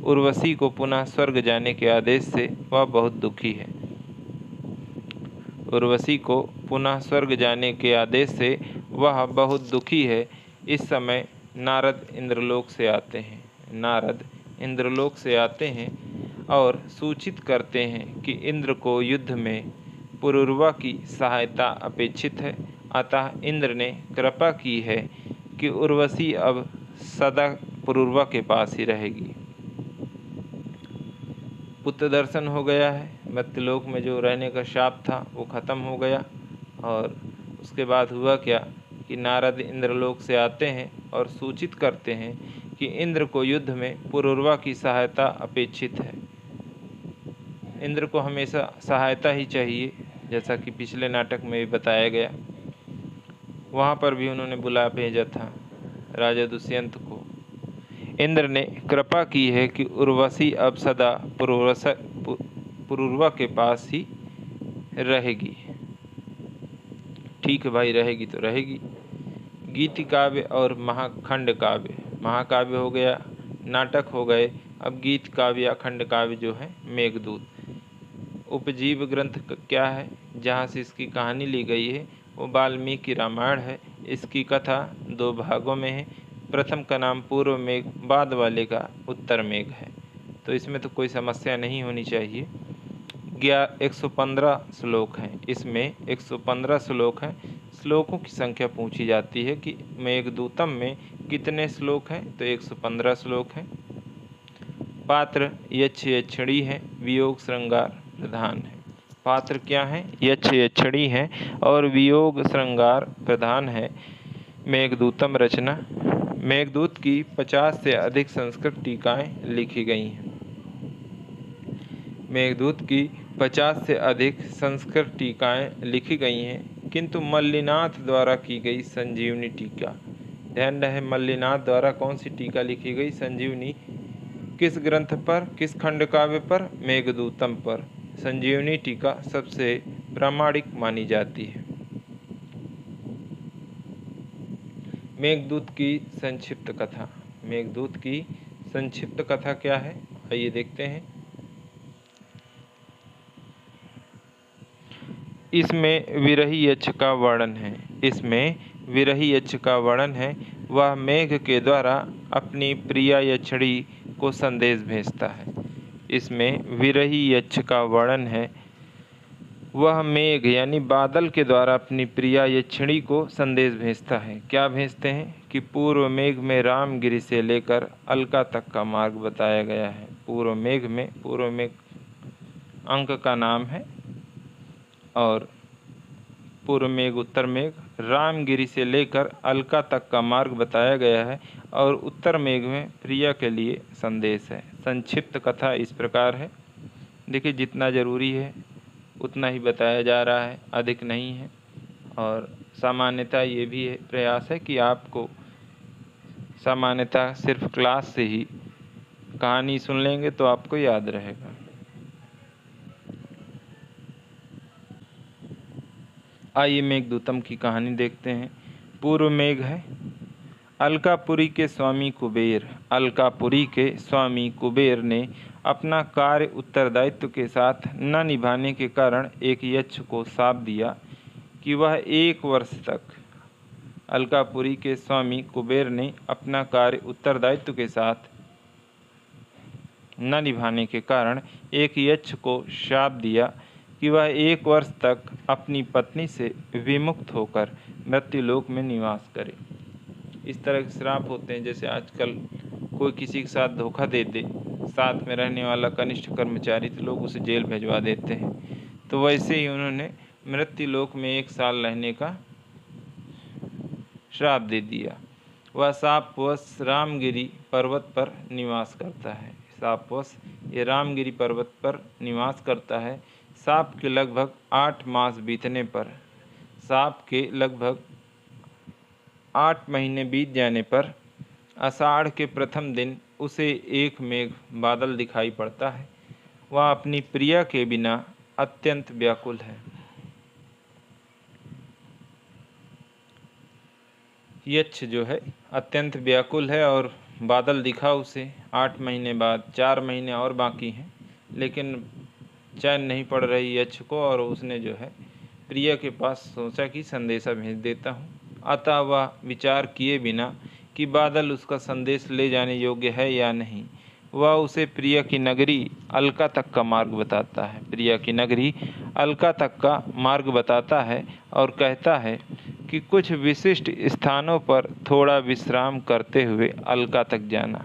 उर्वशी को पुनः स्वर्ग जाने के आदेश से वह बहुत दुखी है। उर्वशी को पुनः स्वर्ग जाने के आदेश से वह बहुत दुखी है। इस समय नारद इंद्रलोक से आते हैं। नारद इंद्रलोक से आते हैं और सूचित करते हैं कि इंद्र को युद्ध में पुरूरवा की सहायता अपेक्षित है। अतः इंद्र ने कृपा की है कि उर्वशी अब सदा पुरूरवा के पास ही रहेगी। पुत्र दर्शन हो गया है, मृत्युलोक में जो रहने का शाप था वो खत्म हो गया। और उसके बाद हुआ क्या कि नारद इंद्रलोक से आते हैं और सूचित करते हैं कि इंद्र को युद्ध में पुरूरवा की सहायता अपेक्षित है। इंद्र को हमेशा सहायता ही चाहिए, जैसा कि पिछले नाटक में भी बताया गया। वहाँ पर भी उन्होंने बुला भेजा था राजा दुष्यंत को। इंद्र ने कृपा की है कि उर्वशी अब सदा पुरूरवा के पास ही रहेगी। ठीक है भाई, रहेगी तो रहेगी। गीति काव्य और महाखंड काव्य, महाकाव्य हो गया, नाटक हो गए। अब गीत काव्य या खंड काव्य जो है मेघदूत। उपजीव ग्रंथ क्या है जहाँ से इसकी कहानी ली गई है? वो वाल्मीकि रामायण है। इसकी कथा 2 भागों में है। प्रथम का नाम पूर्व मेघ, बाद वाले का उत्तर मेघ है। तो इसमें तो कोई समस्या नहीं होनी चाहिए। 115 श्लोक हैं। इसमें 115 श्लोक हैं। श्लोकों की संख्या पूछी जाती है कि मेघदूतम में कितने श्लोक हैं, तो 115 श्लोक हैं। पात्र यक्ष यक्षिणी है, वियोग श्रृंगार प्रधान है। पात्र क्या है? यक्ष यक्षिणी है और वियोग श्रृंगार प्रधान है मेघदूतम रचना। मेघदूत की 50 से अधिक संस्कृत टीकाएं लिखी गई हैं। मेघदूत की 50 से अधिक संस्कृत टीकाएं लिखी गई हैं, किंतु मल्लिनाथ द्वारा की गई संजीवनी टीका, ध्यान रहे मल्लिनाथ द्वारा कौन सी टीका लिखी गई? संजीवनी। किस ग्रंथ पर, किस खंड काव्य पर? मेघदूतम पर। संजीवनी टीका सबसे प्रामाणिक मानी जाती है। मेघदूत की संक्षिप्त कथा। मेघदूत की संक्षिप्त कथा क्या है, आइए देखते हैं। इसमें विरही यक्ष का वर्णन है। वह मेघ के द्वारा अपनी प्रिया यक्षिणी को संदेश भेजता है। इसमें विरही यक्ष का वर्णन है। वह मेघ यानी बादल के द्वारा अपनी प्रिया यक्षिणी को संदेश भेजता है। क्या भेजते हैं कि पूर्व मेघ में रामगिरी से लेकर अलका तक का मार्ग बताया गया है। पूर्व मेघ अंक का नाम है और पूर्व मेघ उत्तर मेघ रामगिरी से लेकर अलका तक का मार्ग बताया गया है और उत्तर मेघ में प्रिया के लिए संदेश है। संक्षिप्त कथा इस प्रकार है। देखिए, जितना ज़रूरी है उतना ही बताया जा रहा है, अधिक नहीं है। और सामान्यतः ये भी है, प्रयास है कि आपको सामान्यतः सिर्फ क्लास से ही कहानी सुन लेंगे तो आपको याद रहेगा। आइए मेघदूतम की कहानी देखते हैं। पूर्व मेघ है। अलकापुरी के स्वामी कुबेर ने अपना कार्य उत्तरदायित्व के साथ न निभाने के कारण एक यक्ष को शाप दिया कि वह 1 वर्ष तक अलकापुरी के स्वामी कुबेर ने अपना कार्य उत्तरदायित्व के साथ न निभाने के कारण एक यक्ष को शाप दिया कि वह 1 वर्ष तक अपनी पत्नी से विमुक्त होकर मृत्युलोक में निवास करे। इस तरह के श्राप होते हैं, जैसे आजकल कोई किसी के साथ धोखा दे दे, साथ में रहने वाला कनिष्ठ कर्मचारी, तो लोग उसे जेल भिजवा देते हैं। तो वैसे ही उन्होंने मृत्युलोक में 1 साल रहने का श्राप दे दिया। वह शापवश रामगिरी पर्वत पर निवास करता है। ये रामगिरी पर्वत पर निवास करता है। शाप के लगभग 8 मास बीतने पर, शाप के लगभग 8 महीने बीत जाने पर आषाढ़ के प्रथम दिन उसे एक मेघ बादल दिखाई पड़ता है। वह अपनी प्रिया के बिना अत्यंत व्याकुल है। यक्ष जो है अत्यंत व्याकुल है और बादल दिखा उसे 8 महीने बाद। 4 महीने और बाकी हैं, लेकिन चैन नहीं पड़ रही यक्ष को और उसने जो है प्रिया के पास सोचा कि संदेशा भेज देता हूँ। अतः वह विचार किए बिना कि बादल उसका संदेश ले जाने योग्य है या नहीं, वह उसे प्रिया की नगरी अलका तक का मार्ग बताता है और कहता है कि कुछ विशिष्ट स्थानों पर थोड़ा विश्राम करते हुए अलका तक जाना।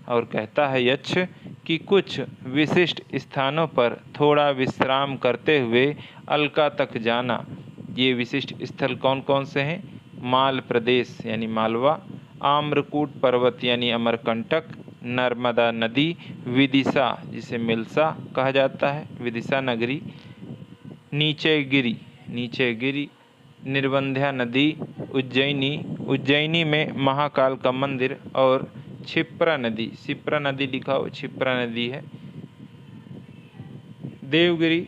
और कहता है यक्ष कि कुछ विशिष्ट स्थानों पर थोड़ा विश्राम करते हुए अलका तक जाना। ये विशिष्ट स्थल कौन कौन से हैं? माल प्रदेश यानी मालवा, आम्रकूट पर्वत यानी अमरकंटक, नर्मदा नदी, विदिशा जिसे मिल्सा कहा जाता है, विदिशा नगरी, नीचेगिरी, निर्बंध्या नदी, उज्जैनी में महाकाल का मंदिर और क्षिप्रा नदी लिखा हो, क्षिप्रा नदी है। देवगिरी,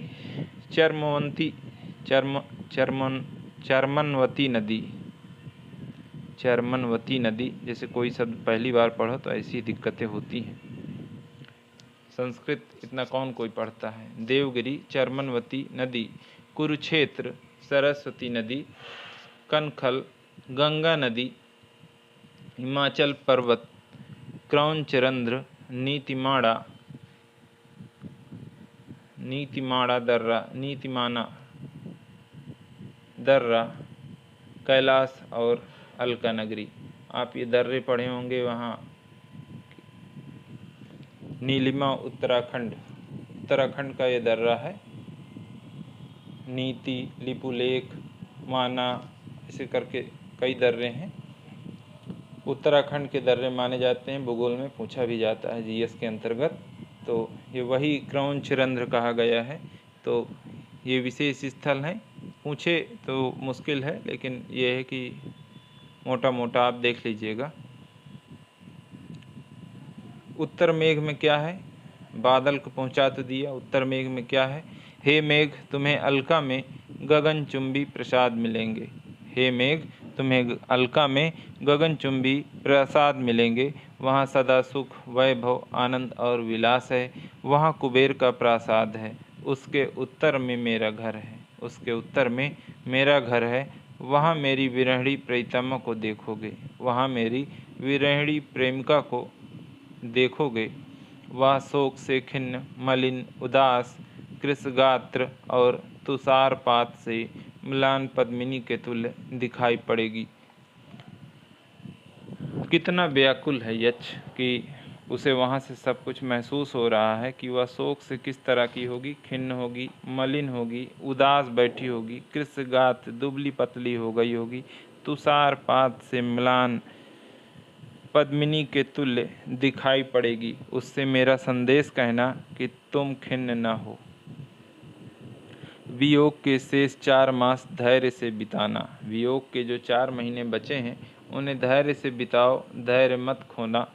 चरमनवती नदी, जैसे कोई शब्द पहली बार पढ़ो तो ऐसी दिक्कतें होती हैं। संस्कृत इतना कौन कोई पढ़ता है। देवगिरी, चरमनवती नदी, कुरुक्षेत्र, सरस्वती नदी, कनखल, गंगा नदी, हिमाचल पर्वत, क्रौंचरंध्र, नीतिमाना दर्रा, कैलाश और अलका नगरी। आप ये दर्रे पढ़े होंगे। वहाँ नीलिमा उत्तराखंड का ये दर्रा है। नीति, लिपुलेख, माना, ऐसे करके कई दर्रे हैं। उत्तराखंड के दर्रे माने जाते हैं, भूगोल में पूछा भी जाता है जीएस के अंतर्गत। तो ये वही क्रौंचरंध्र कहा गया है। तो ये विशेष स्थल हैं। पूछे तो मुश्किल है, लेकिन ये है कि मोटा मोटा आप देख लीजिएगा। उत्तर मेघ में क्या है? बादल को पहुंचा तो दिया। उत्तर मेघ में क्या है? हे मेघ, तुम्हें अलका में गगनचुंबी प्रसाद मिलेंगे। हे मेघ, तुम्हें अलका में गगनचुंबी प्रसाद मिलेंगे। वहाँ सदा सुख, वैभव, आनंद और विलास है। वहाँ कुबेर का प्रासाद है। उसके उत्तर में मेरा घर है। उसके उत्तर में मेरा घर है। वहाँ मेरी विरहणी प्रीतमा को देखोगे। वहाँ मेरी विरहणी प्रेमिका को देखोगे। वह शोक से खिन्न, मलिन, उदास, कृशगात्र और तुषारपात से म्लान पद्मिनी के तुल्य दिखाई पड़ेगी। कितना व्याकुल है यक्ष कि उसे वहाँ से सब कुछ महसूस हो रहा है कि वह शोक से किस तरह की होगी, खिन्न होगी, मलिन होगी, उदास बैठी होगी, कृशगात दुबली पतली हो गई होगी, तुषारपात से म्लान पद्मिनी के तुल्य दिखाई पड़ेगी। उससे मेरा संदेश कहना कि तुम खिन्न न हो। वियोग के शेष 4 मास धैर्य से बिताना। वियोग के जो 4 महीने बचे हैं उन्हें धैर्य से बिताओ, धैर्य मत खोना।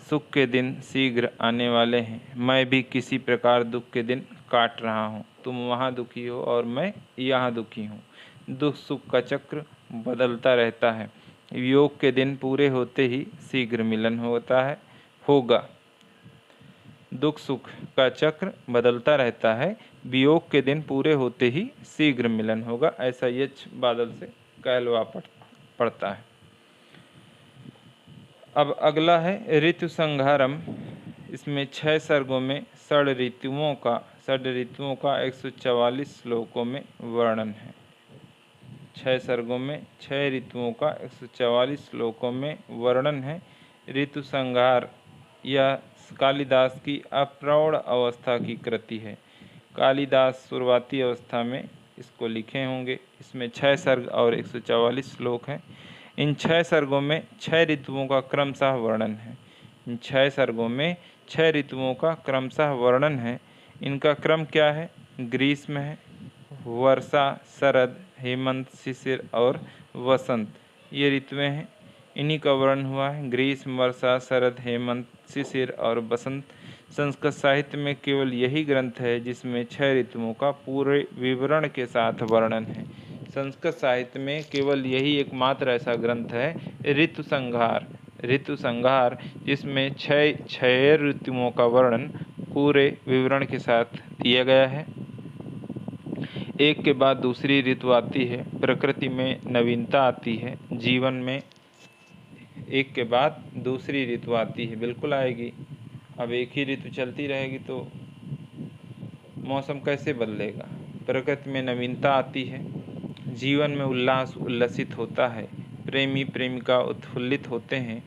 सुख के दिन शीघ्र आने वाले हैं। मैं भी किसी प्रकार दुख के दिन काट रहा हूँ। तुम वहाँ दुखी हो और मैं यहाँ दुखी हूँ। दुख सुख का चक्र बदलता रहता है। वियोग के दिन पूरे होते ही शीघ्र मिलन होगा। दुख सुख का चक्र बदलता रहता है। वियोग के दिन पूरे होते ही शीघ्र मिलन होगा। ऐसा यक्ष बादल से कहलवा पड़ता है। अब अगला है ऋतु संहारम। इसमें 6 सर्गों में षड ऋतुओं का 144 श्लोकों में वर्णन है। 6 सर्गों में 6 ऋतुओं का 144 श्लोकों में वर्णन है। ऋतु संहार यह कालिदास की अप्रौढ़ अवस्था की कृति है। कालिदास शुरुआती अवस्था में इसको लिखे होंगे। इसमें 6 सर्ग और 144 श्लोक हैं। इन 6 सर्गों में 6 ऋतुओं का क्रमशः वर्णन है। इन 6 सर्गों में 6 ऋतुओं का क्रमशः वर्णन है। इनका क्रम क्या है? ग्रीष्म है, वर्षा, शरद, हेमंत, शिशिर और वसंत, ये ऋतुएं हैं। इन्हीं का वर्णन हुआ है। ग्रीष्म, वर्षा, शरद, हेमंत, शिशिर और बसंत। संस्कृत साहित्य में केवल यही ग्रंथ है जिसमें 6 ऋतुओं का पूरे विवरण के साथ वर्णन है। संस्कृत साहित्य में केवल यही एकमात्र ऐसा ग्रंथ है ऋतु संहार, जिसमें 6 ऋतुओं का वर्णन पूरे विवरण के साथ दिया गया है। एक के बाद दूसरी ऋतु आती है। प्रकृति में नवीनता आती है। जीवन में एक के बाद दूसरी ऋतु आती है, बिल्कुल आएगी। अब एक ही ऋतु चलती रहेगी तो मौसम कैसे बदलेगा? प्रकृति में नवीनता आती है। जीवन में उल्लसित होता है। प्रेमी प्रेमिका उत्फुल्लित होते हैं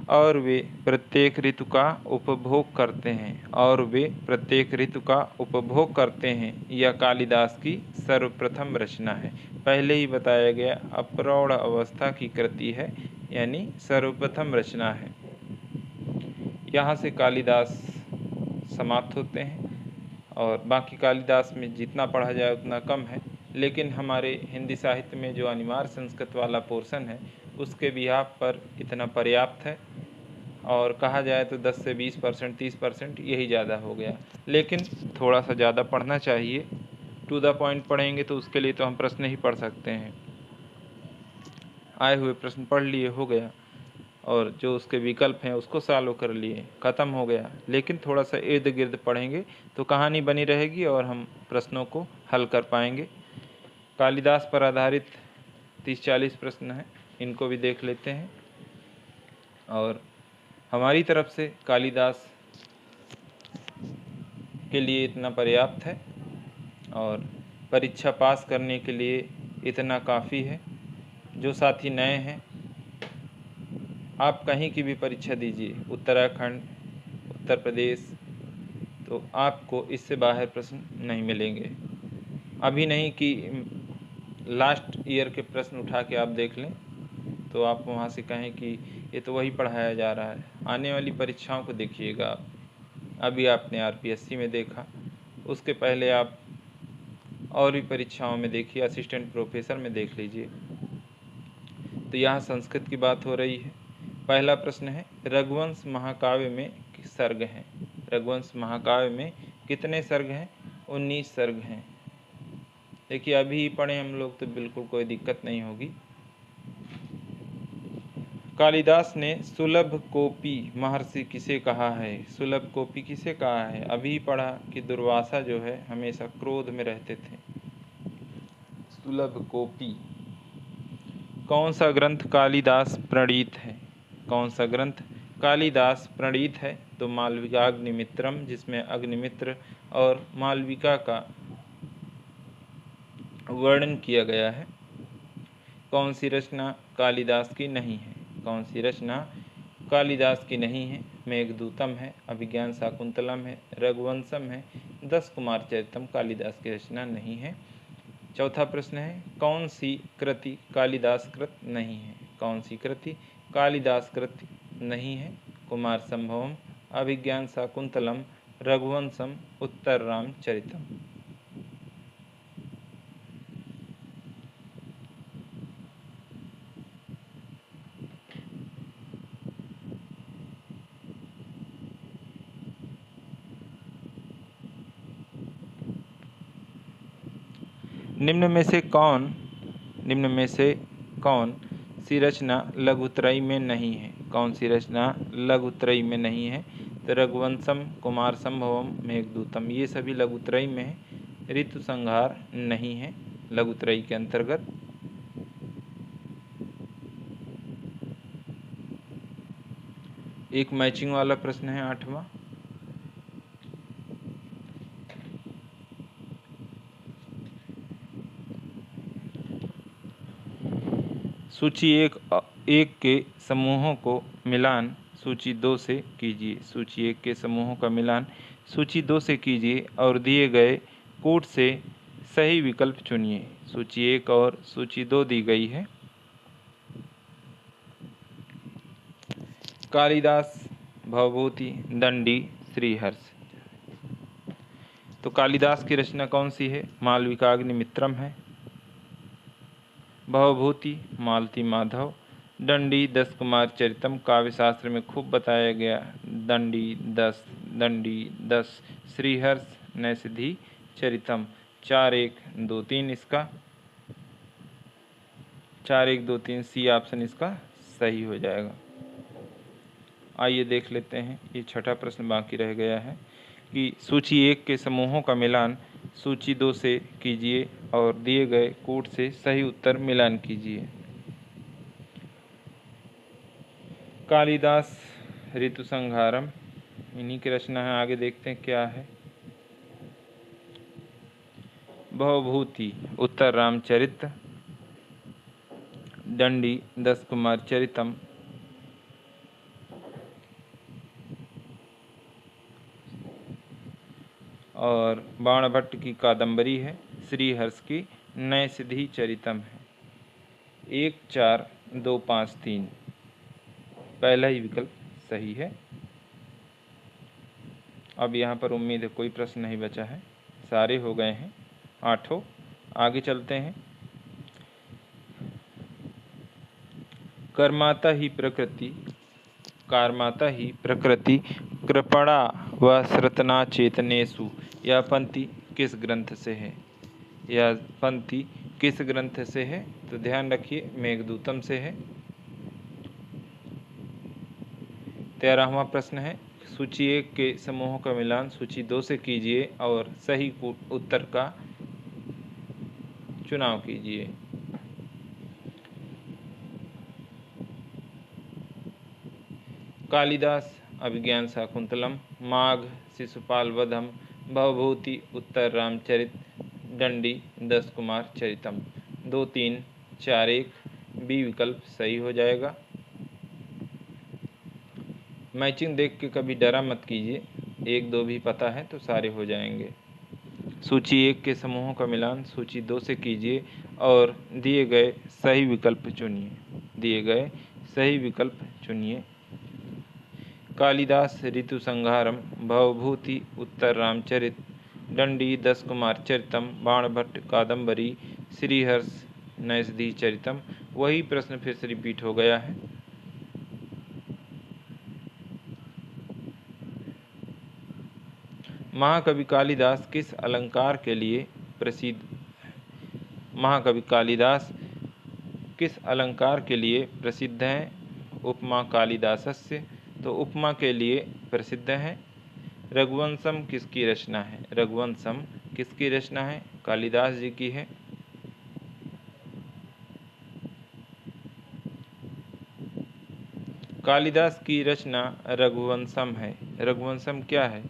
और वे प्रत्येक ऋतु का उपभोग करते हैं। यह कालिदास की सर्वप्रथम रचना है। पहले ही बताया गया अप्रौढ़ अवस्था की कृति है, यानी सर्वप्रथम रचना है। यहाँ से कालिदास समाप्त होते हैं और बाकी कालिदास में जितना पढ़ा जाए उतना कम है। लेकिन हमारे हिंदी साहित्य में जो अनिवार्य संस्कृत वाला पोर्शन है उसके बिहाफ पर इतना पर्याप्त है। और कहा जाए तो 10 से 20%, 30% यही ज़्यादा हो गया। लेकिन थोड़ा सा ज़्यादा पढ़ना चाहिए। टू द पॉइंट पढ़ेंगे तो उसके लिए तो हम प्रश्न ही पढ़ सकते हैं। आए हुए प्रश्न पढ़ लिए, हो गया, और जो उसके विकल्प हैं उसको सॉल्व कर लिए, ख़त्म हो गया। लेकिन थोड़ा सा इर्द गिर्द पढ़ेंगे तो कहानी बनी रहेगी और हम प्रश्नों को हल कर पाएंगे। कालिदास पर आधारित 30-40 प्रश्न हैं, इनको भी देख लेते हैं। और हमारी तरफ से कालिदास के लिए इतना पर्याप्त है और परीक्षा पास करने के लिए इतना काफ़ी है। जो साथी नए हैं, आप कहीं की भी परीक्षा दीजिए, उत्तराखंड, उत्तर प्रदेश, तो आपको इससे बाहर प्रश्न नहीं मिलेंगे। अभी नहीं कि लास्ट ईयर के प्रश्न उठा के आप देख लें तो आप वहाँ से कहें कि ये तो वही पढ़ाया जा रहा है। आने वाली परीक्षाओं को देखिएगा आप। अभी आपने आरपीएससी में देखा, उसके पहले आप और भी परीक्षाओं में देखिए, असिस्टेंट प्रोफेसर में देख लीजिए। तो यहाँ संस्कृत की बात हो रही है। पहला प्रश्न है, रघुवंश महाकाव्य में सर्ग हैं। रघुवंश महाकाव्य में कितने सर्ग हैं? 19 सर्ग हैं। देखिए अभी पढ़ें हम लोग तो बिल्कुल कोई दिक्कत नहीं होगी। कालिदास ने सुलभ कोपी महर्षि किसे कहा है? सुलभ कोपी किसे कहा है? अभी पढ़ा कि दुर्वासा जो है हमेशा क्रोध में रहते थे। सुलभ कोपी। कौन सा ग्रंथ कालिदास प्रणीत है? कौन सा ग्रंथ कालिदास प्रणीत है? तो मालविकाग्निमित्रम, जिसमें अग्निमित्र और मालविका का वर्णन किया गया है। कौन सी रचना कालिदास की नहीं है? कौन सी रचना कालिदास की नहीं है? मेघदूतम है, अभिज्ञान शाकुंतलम है, रघुवंशम है, 10 कुमार चरितम कालिदास की रचना नहीं है। चौथा प्रश्न है, कौन सी कृति कालिदास कृत नहीं है? कौन सी कृति कालिदास कृत नहीं है? कुमार संभवम, अभिज्ञान शाकुंतलम, रघुवंशम, उत्तर रामचरितम। निम्न में से कौन सी रचना लघुत्रयी में नहीं है? कौन सी रचना लघुत्रयी में नहीं है? तो रघुवंशम, कुमार संभवम, मेघदूतम, ये सभी लघुत्रयी में है। ऋतु संहार नहीं है लघुत्रयी के अंतर्गत। एक मैचिंग वाला प्रश्न है 8वां। सूची एक के समूहों को मिलान सूची 2 से कीजिए। सूची 1 के समूहों का मिलान सूची 2 से कीजिए और दिए गए कूट से सही विकल्प चुनिए। सूची 1 और सूची 2 दी गई है। कालिदास, भवभूति, दंडी, श्रीहर्ष। तो कालिदास की रचना कौन सी है? मालविकाग्निमित्रम है। भवभूति मालती माधव, दंडी 10 कुमार चरितम काव्य शास्त्र में खूब बताया गया। दंडी 10 श्रीहर्ष नैषधि चरितम। 4 1 2 3 इसका 4 1 2 3 सी ऑप्शन इसका सही हो जाएगा। आइए देख लेते हैं, ये छठा प्रश्न बाकी रह गया है कि सूची 1 के समूहों का मिलान सूची 2 से कीजिए और दिए गए कूट से सही उत्तर मिलान कीजिए। कालिदास ऋतु संहारम इन्हीं की रचना है। आगे देखते हैं क्या है। भवभूति उत्तर रामचरित, दंडी 10 कुमार चरितम, और बाणभट्ट की कादंबरी है। श्रीहर्ष की नैषधि चरितम है। 1 4 2 5 3 पहला ही विकल्प सही है। अब यहाँ पर उम्मीद है कोई प्रश्न नहीं बचा है, सारे हो गए हैं 8। आगे चलते हैं। कारमाता ही प्रकृति कृपणा व श्रतना चेतनेषु, यह पंक्ति किस ग्रंथ से है? यह पंक्ति किस ग्रंथ से है? तो ध्यान रखिए मेघदूतम से है। 13वां प्रश्न है, सूची 1 के समूहों का मिलान सूची 2 से कीजिए और सही उत्तर का चुनाव कीजिए। कालिदास अभिज्ञान शाकुंतलम, माघ शिशुपाल वधम, भवभूति उत्तर रामचरित, दंडी 10 कुमार चरितम। 2 3 4 1 बी विकल्प सही हो जाएगा। मैचिंग देख के कभी डरा मत कीजिए, 1 2 भी पता है तो सारे हो जाएंगे। सूची 1 के समूहों का मिलान सूची 2 से कीजिए और दिए गए सही विकल्प चुनिए। कालिदास ऋतु संहारम, भवभूति उत्तर रामचरित, दंडी 10 कुमार चरितम, बाणभट्ट कादंबरी, श्रीहर्ष नैषधि चरितम। वही प्रश्न फिर से रिपीट हो गया है। महाकवि कालिदास किस अलंकार के लिए प्रसिद्ध हैं? उपमा कालिदासस्य, तो उपमा के लिए प्रसिद्ध है। रघुवंशम किसकी रचना है? रघुवंशम किसकी रचना है? कालिदास जी की है। कालिदास की रचना रघुवंशम है। रघुवंशम क्या है?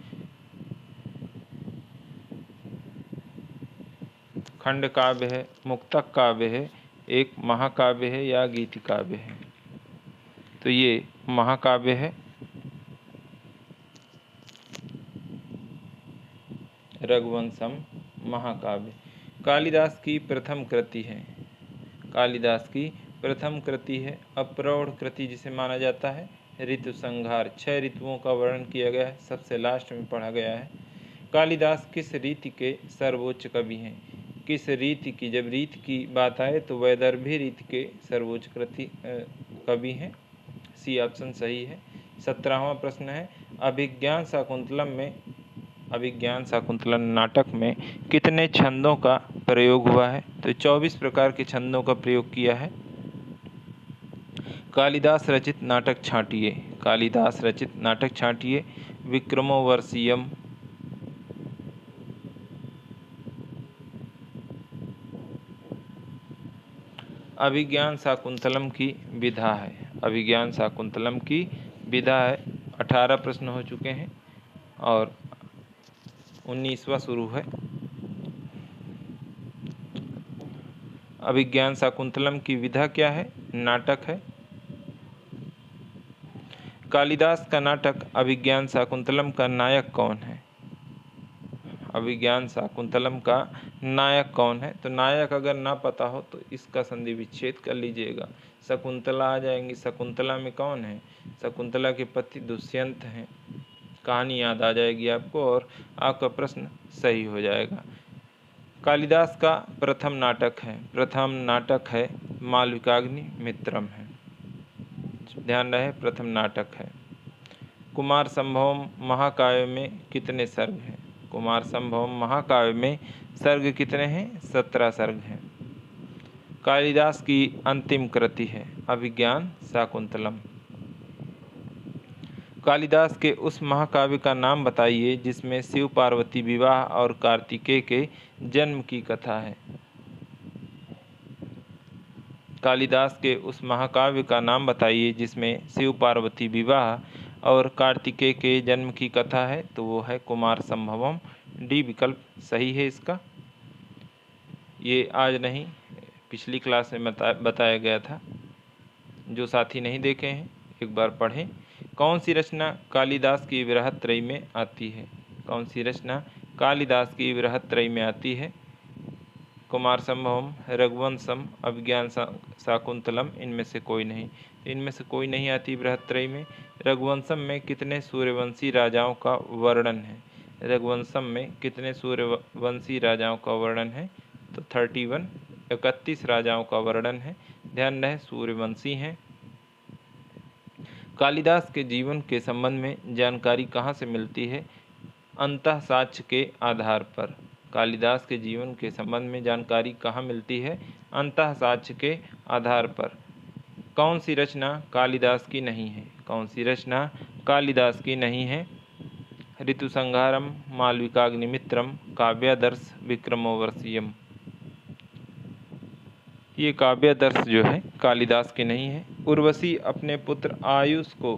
खंड काव्य है, मुक्तक काव्य है, एक महाकाव्य है या गीति काव्य है? तो ये महाकाव्य है। रघुवंशम महाकाव्य कालिदास की प्रथम कृति है। कालिदास की प्रथम कृति है। अप्रौढ़ कृति जिसे माना जाता है। ऋतु संहार, 6 ऋतुओं का वर्णन किया गया है, सबसे लास्ट में पढ़ा गया है। कालिदास किस रीति के सर्वोच्च कवि हैं? किस रीति की, जब रीति की बात आए तो वैदर्भी रीति के सर्वोच्च कवि हैं। सी ऑप्शन सही है। 17वां प्रश्न है, अभिज्ञान शाकुंतलम नाटक में कितने छंदों का प्रयोग हुआ है? तो 24 प्रकार के छंदों का प्रयोग किया है। कालिदास रचित नाटक छांटिए। कालिदास रचित नाटक छांटिए। विक्रमोर्वशीयम। अभिज्ञान शाकुंतलम की विधा है। अभिज्ञान शाकुंतलम की विधा है। 18 प्रश्न हो चुके हैं और 19वां शुरू है। अभिज्ञान शाकुंतलम की विधा क्या है? नाटक है। कालिदास का नाटक अभिज्ञान शाकुंतलम का नायक कौन है? अभिज्ञान शाकुंतलम का नायक कौन है? तो नायक अगर ना पता हो तो इसका संधि विच्छेद कर लीजिएगा। शकुंतला आ जाएंगी। शकुंतला में कौन है? शकुंतला के पति दुष्यंत हैं। कहानी याद आ जाएगी आपको और आपका प्रश्न सही हो जाएगा। कालिदास का प्रथम नाटक है मालविकाग्निमित्रम है। ध्यान रहे, प्रथम नाटक है। कुमार संभवम महाकाव्य में कितने सर्ग हैं? कुमार संभवम महाकाव्य में सर्ग कितने हैं? 17 सर्ग हैं। कालिदास की अंतिम कृति है अभिज्ञान शाकुंतलम। कालिदास के उस महाकाव्य का नाम बताइए जिसमें शिव पार्वती विवाह और कार्तिकेय के जन्म की कथा है। कालिदास के उस महाकाव्य का नाम बताइए जिसमें शिव पार्वती विवाह और कार्तिकेय के जन्म की कथा है। तो वो है कुमार संभवम। डी विकल्प सही है इसका। ये आज नहीं, पिछली क्लास में बताया गया था। जो साथी नहीं देखे हैं एक बार पढ़ें। कौन सी रचना कालिदास की विरहत्रयी में आती है? कौन सी रचना कालिदास की विरहत्रयी में आती है? कुमार संभवम, रघुवंशम, अभिज्ञान शाकुंतलम, इनमें से कोई नहीं। इनमें से कोई नहीं आती बृहत्त्रयी में। रघुवंशम में कितने सूर्यवंशी राजाओं का वर्णन है? रघुवंशम में कितने सूर्यवंशी राजाओं का वर्णन है? तो 31 राजाओं का वर्णन है। ध्यान रहे सूर्यवंशी हैं। कालिदास के जीवन के संबंध में जानकारी कहाँ से मिलती है? अंतः साक्ष्य के आधार पर। कालिदास के जीवन के संबंध में जानकारी कहाँ मिलती है? अंतः साक्ष्य के आधार पर। कौन सी रचना कालिदास की नहीं है? कौन सी रचना कालिदास की नहीं है? ऋतुसंहारम, मालविकाग्निमित्रम, काव्यादर्श, विक्रमोर्वशीयम। ये काव्यादर्श जो है कालिदास की नहीं है। उर्वशी अपने पुत्र आयुष को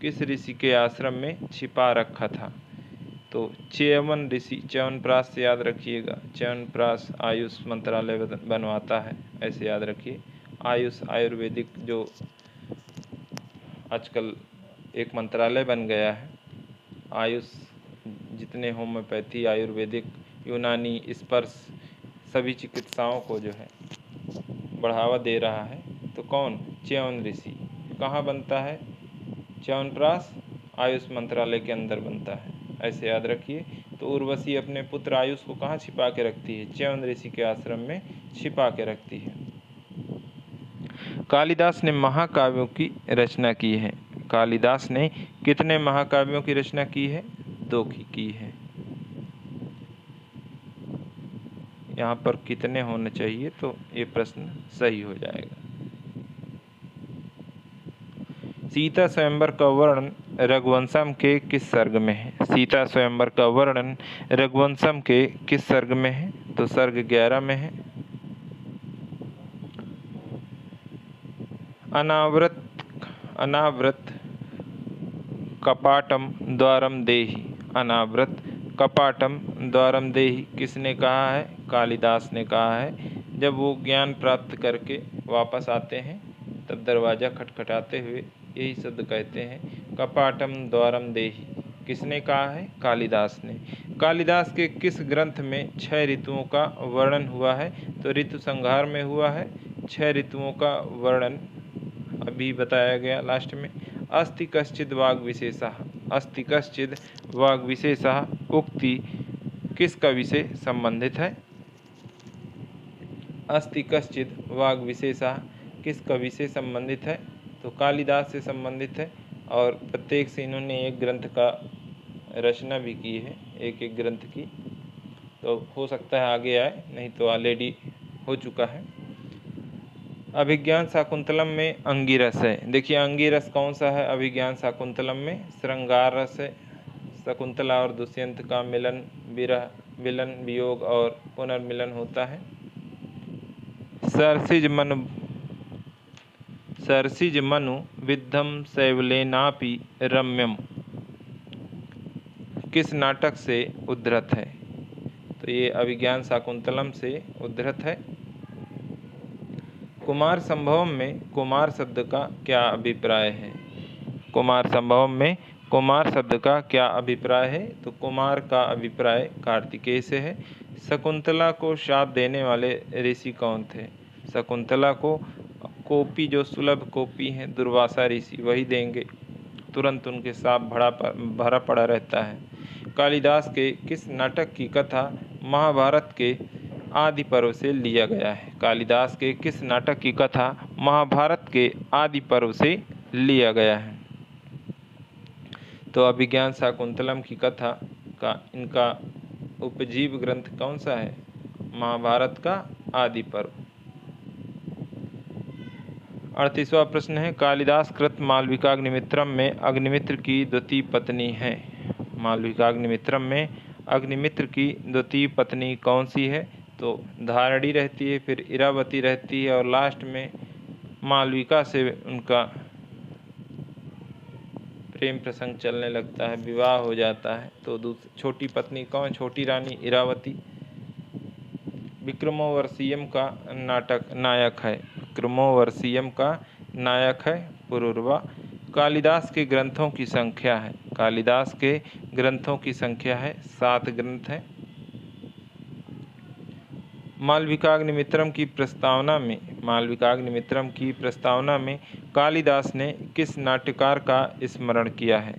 किस ऋषि के आश्रम में छिपा रखा था? तो च्यवन ऋषि, च्यवनप्राश से याद रखिएगा। च्यवनप्राश आयुष मंत्रालय बनवाता है, ऐसे याद रखिए। आयुष आयुर्वेदिक जो आजकल एक मंत्रालय बन गया है। आयुष जितने होम्योपैथी, आयुर्वेदिक, यूनानी, स्पर्श सभी चिकित्साओं को जो है बढ़ावा दे रहा है। तो कौन? च्यवन ऋषि। कहाँ बनता है? च्यवनप्राश आयुष मंत्रालय के अंदर बनता है, ऐसे याद रखिए। तो उर्वशी अपने पुत्र आयुष को कहाँ छिपा के रखती है? च्यवन ऋषि के आश्रम में छिपा के रखती है। कालिदास ने महाकाव्यों की रचना की है। कालिदास ने कितने महाकाव्यों की रचना की है? 2 की है। यहाँ पर कितने होने चाहिए? तो ये प्रश्न सही हो जाएगा। सीता स्वयंवर का वर्णन रघुवंशम के किस सर्ग में है? सीता स्वयंवर का वर्णन रघुवंशम के किस सर्ग में है? तो सर्ग 11 में है। अनावृत अनावृत कपाटम द्वारम देहि। अनावृत कपाटम द्वारम देहि किसने कहा है? कालिदास ने कहा है। जब वो ज्ञान प्राप्त करके वापस आते हैं तब दरवाज़ा खटखटाते हुए यही शब्द कहते हैं, कपाटम द्वारम देहि। किसने कहा है? कालिदास ने। कालिदास के किस ग्रंथ में 6 ऋतुओं का वर्णन हुआ है? तो ऋतु संहार में हुआ है। 6 ऋतुओं का वर्णन अभी बताया गया लास्ट में। अस्ति कश्चिद वाग विशेषः। अस्ति कश्चिद वाग विशेषः उक्ति किस कवि से संबंधित है? अस्ति कश्चिद वाग विशेषः किस कवि से संबंधित है? तो कालिदास से संबंधित है। और प्रत्येक से इन्होंने एक ग्रंथ का रचना भी की है, एक एक ग्रंथ की। तो हो सकता है आगे आए, नहीं तो ऑलरेडी हो चुका है। अभिज्ञान शाकुंतलम में अंगिरस है। देखिए अंगिरस कौन सा है? अभिज्ञान शाकुंतलम में श्रृंगार रस है। शकुंतला और दुष्यंत का मिलन, विरह, मिलन, वियोग और पुनर्मिलन होता है। सरसिज मनु विद्धम शैवलेनापि रम्यम किस नाटक से उद्धृत है? तो ये अभिज्ञान शाकुंतलम से उद्धृत है। कुमार संभवम में कुमार शब्द का क्या अभिप्राय है? कुमार संभवम में कुमार शब्द का क्या अभिप्राय है? तो कुमार का अभिप्राय कार्तिकेय से है। शकुंतला को शाप देने वाले ऋषि कौन थे? शकुंतला को कोपी, जो सुलभ कोपी हैं दुर्वासा ऋषि, वही देंगे। तुरंत उनके साप भरा पड़ा रहता है। कालिदास के किस नाटक की कथा महाभारत के आदि पर्व से लिया गया है? कालिदास के किस नाटक की कथा महाभारत के आदि पर्व से लिया गया है? तो अभिज्ञान शाकुंतलम की कथा का इनका उपजीव ग्रंथ कौन सा है? महाभारत का आदि पर्व। 38वां प्रश्न है, कालिदास कृत मालविकाग्निमित्रम में अग्निमित्र की द्वितीय पत्नी है। मालविकाग्निमित्रम में अग्निमित्र की द्वितीय पत्नी कौन सी है? तो धारणी रहती है, फिर इरावती रहती है और लास्ट में मालविका से उनका प्रेम प्रसंग चलने लगता है, विवाह हो जाता है। तो छोटी पत्नी कौन? छोटी रानी इरावती। विक्रमोर्वशीयम का नायक है। विक्रमोर्वशीयम का नायक है पुरूरवा। कालिदास के ग्रंथों की संख्या है। कालिदास के ग्रंथों की संख्या है 7 ग्रंथ हैं। मालविकाग्निमित्रम की प्रस्तावना में कालिदास ने किस नाट्यकार का स्मरण किया है?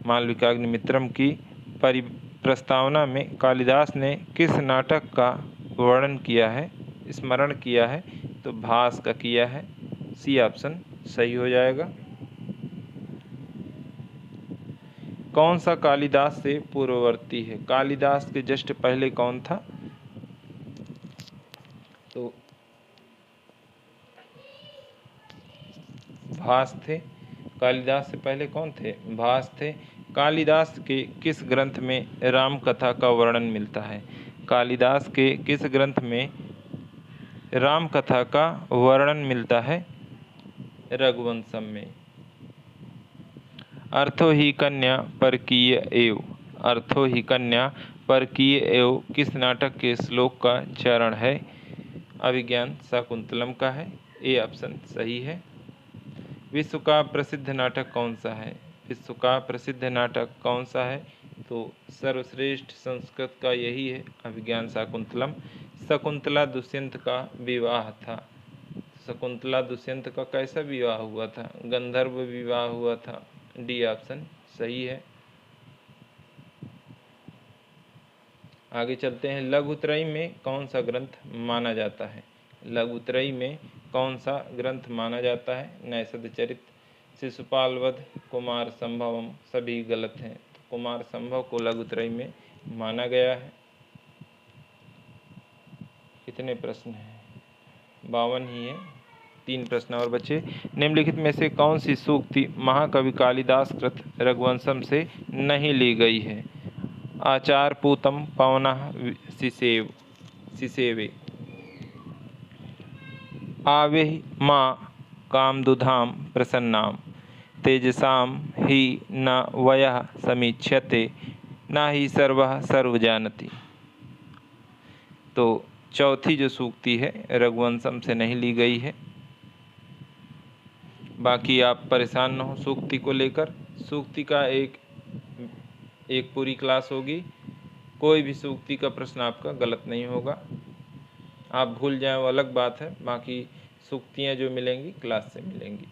मालविकाग्निमित्रम की प्रस्तावना में कालिदास ने किस नाटक का वर्णन किया है, स्मरण किया है? तो भास का किया है। सी ऑप्शन सही हो जाएगा। कौन सा कालिदास से पूर्ववर्ती है? कालिदास के जस्ट पहले कौन था? तो भास थे। कालिदास से पहले कौन थे? भास थे। कालिदास के किस ग्रंथ में राम कथा का वर्णन मिलता है? कालिदास के किस ग्रंथ में राम कथा का वर्णन मिलता है? रघुवंशम में। अर्थो ही कन्या परकीय एव। अर्थो ही कन्या परकीय एव किस नाटक के श्लोक का चरण है? अभिज्ञान शाकुंतलम का है। ए ऑप्शन सही है। विश्व का प्रसिद्ध नाटक कौन सा है? विश्व का प्रसिद्ध नाटक कौन सा है? तो सर्वश्रेष्ठ संस्कृत का यही है, अभिज्ञान शाकुंतलम। शकुंतला दुष्यंत का विवाह था। शकुंतला दुष्यंत का कैसा विवाह हुआ था? गंधर्व विवाह हुआ था। डी ऑप्शन सही है। आगे चलते हैं। लघुत्रयी में कौन सा ग्रंथ माना जाता है? लघुत्रयी में कौन सा ग्रंथ माना जाता है? नैषधचरित, शिशुपाल वध, कुमार संभवम, सभी गलत हैं। तो कुमार संभव को लघुत्रयी में माना गया है। कितने प्रश्न हैं? 52 ही है। 3 प्रश्न और बचे। निम्नलिखित में से कौन सी सूक्ति महाकवि कालिदास कृत रघुवंशम से नहीं ली गई है? आचार पूतम पवनः सिसेवे, आवेहि मां कामदुधां प्रसन्नाम, तेजसाम ही न वयः समीक्ष्यते, न ही सर्वः सर्वजानति। तो चौथी जो सूक्ति है रघुवंशम से नहीं ली गई है। बाकी आप परेशान न हो सूक्ति को लेकर, सूक्ति का एक पूरी क्लास होगी। कोई भी सूक्ति का प्रश्न आपका गलत नहीं होगा। आप भूल जाएं वो अलग बात है, बाकी सूक्तियाँ जो मिलेंगी क्लास से मिलेंगी।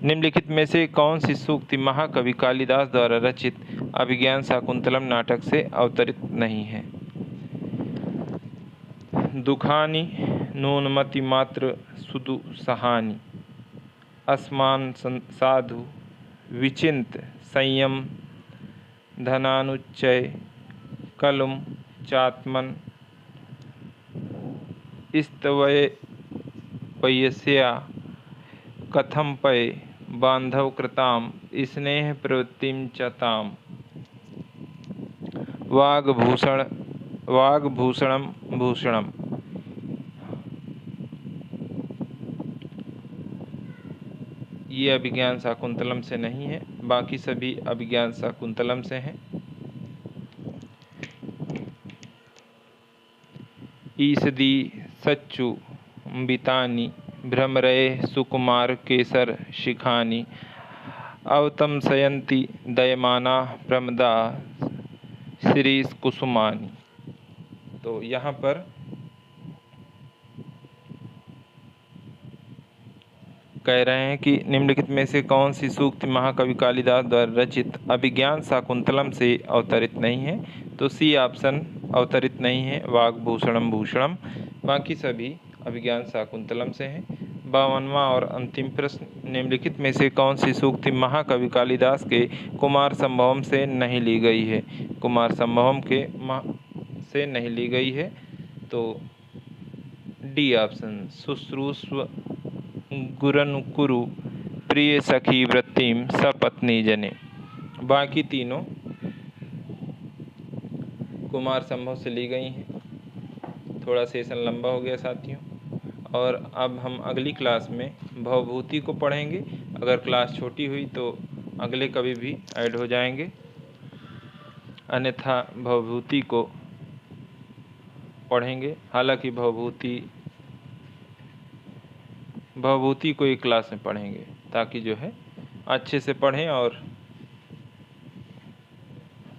निम्नलिखित में से कौन सी सूक्ति महाकवि कालिदास द्वारा रचित अभिज्ञान शाकुंतलम नाटक से अवतरित नहीं है? दुखानि नूनमति मात्र सुदु सहानि, अस्मान साधु विचिन्त संयम, धनानुच्चय कलुम चात्मन, स्तवय पयस्या, कथम पय बांधव कृताम, स्नेह प्रवृत्तिम चताम, वाग्भूषणम भूषणम। ये अभिज्ञान शाकुंतलम से नहीं है, बाकी सभी अभिज्ञान शाकुंतलम से हैं। ईसदी सच्चु बितानी, भ्रमरये सुकुमार केसर शिखानी, अवतंसयन्ति दयमाना प्रमदा शिरीष कुसुमानी। तो यहाँ पर कह रहे हैं कि निम्नलिखित में से कौन सी सूक्ति महाकवि कालिदास द्वारा रचित अभिज्ञान शाकुंतलम से अवतरित नहीं है? तो सी ऑप्शन अवतरित नहीं है, वाग्भूषणम भूषणम। बाकी सभी अभिज्ञान शाकुंतलम से हैं। 52वां और अंतिम प्रश्न, निम्नलिखित में से कौन सी सूक्ति महाकवि कालिदास के कुमार संभवम से नहीं ली गई है? कुमार संभवम के से नहीं ली गई है, तो डी ऑप्शन, शुश्रूषव गुरनुकुरु प्रिय सखी वृत्तिम सपत्नी जने। बाकी तीनों कुमार संभव से ली गई हैं। थोड़ा सेशन लंबा हो गया साथियों, और अब हम अगली क्लास में भवभूति को पढ़ेंगे। अगर क्लास छोटी हुई तो अगले कभी भी ऐड हो जाएंगे, अन्यथा भवभूति को पढ़ेंगे। हालांकि भवभूति को एक क्लास में पढ़ेंगे, ताकि जो है अच्छे से पढ़ें, और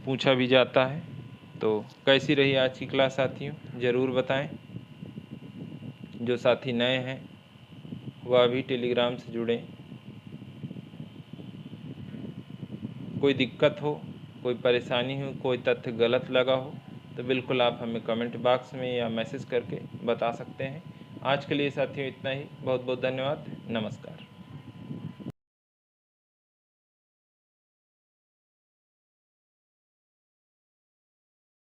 पूछा भी जाता है। तो कैसी रही आज की क्लास साथियों, ज़रूर बताएं। जो साथी नए हैं वह भी टेलीग्राम से जुड़ें। कोई दिक्कत हो, कोई परेशानी हो, कोई तथ्य गलत लगा हो, तो बिल्कुल आप हमें कमेंट बॉक्स में या मैसेज करके बता सकते हैं। आज के लिए साथियों इतना ही। बहुत बहुत धन्यवाद। नमस्कार।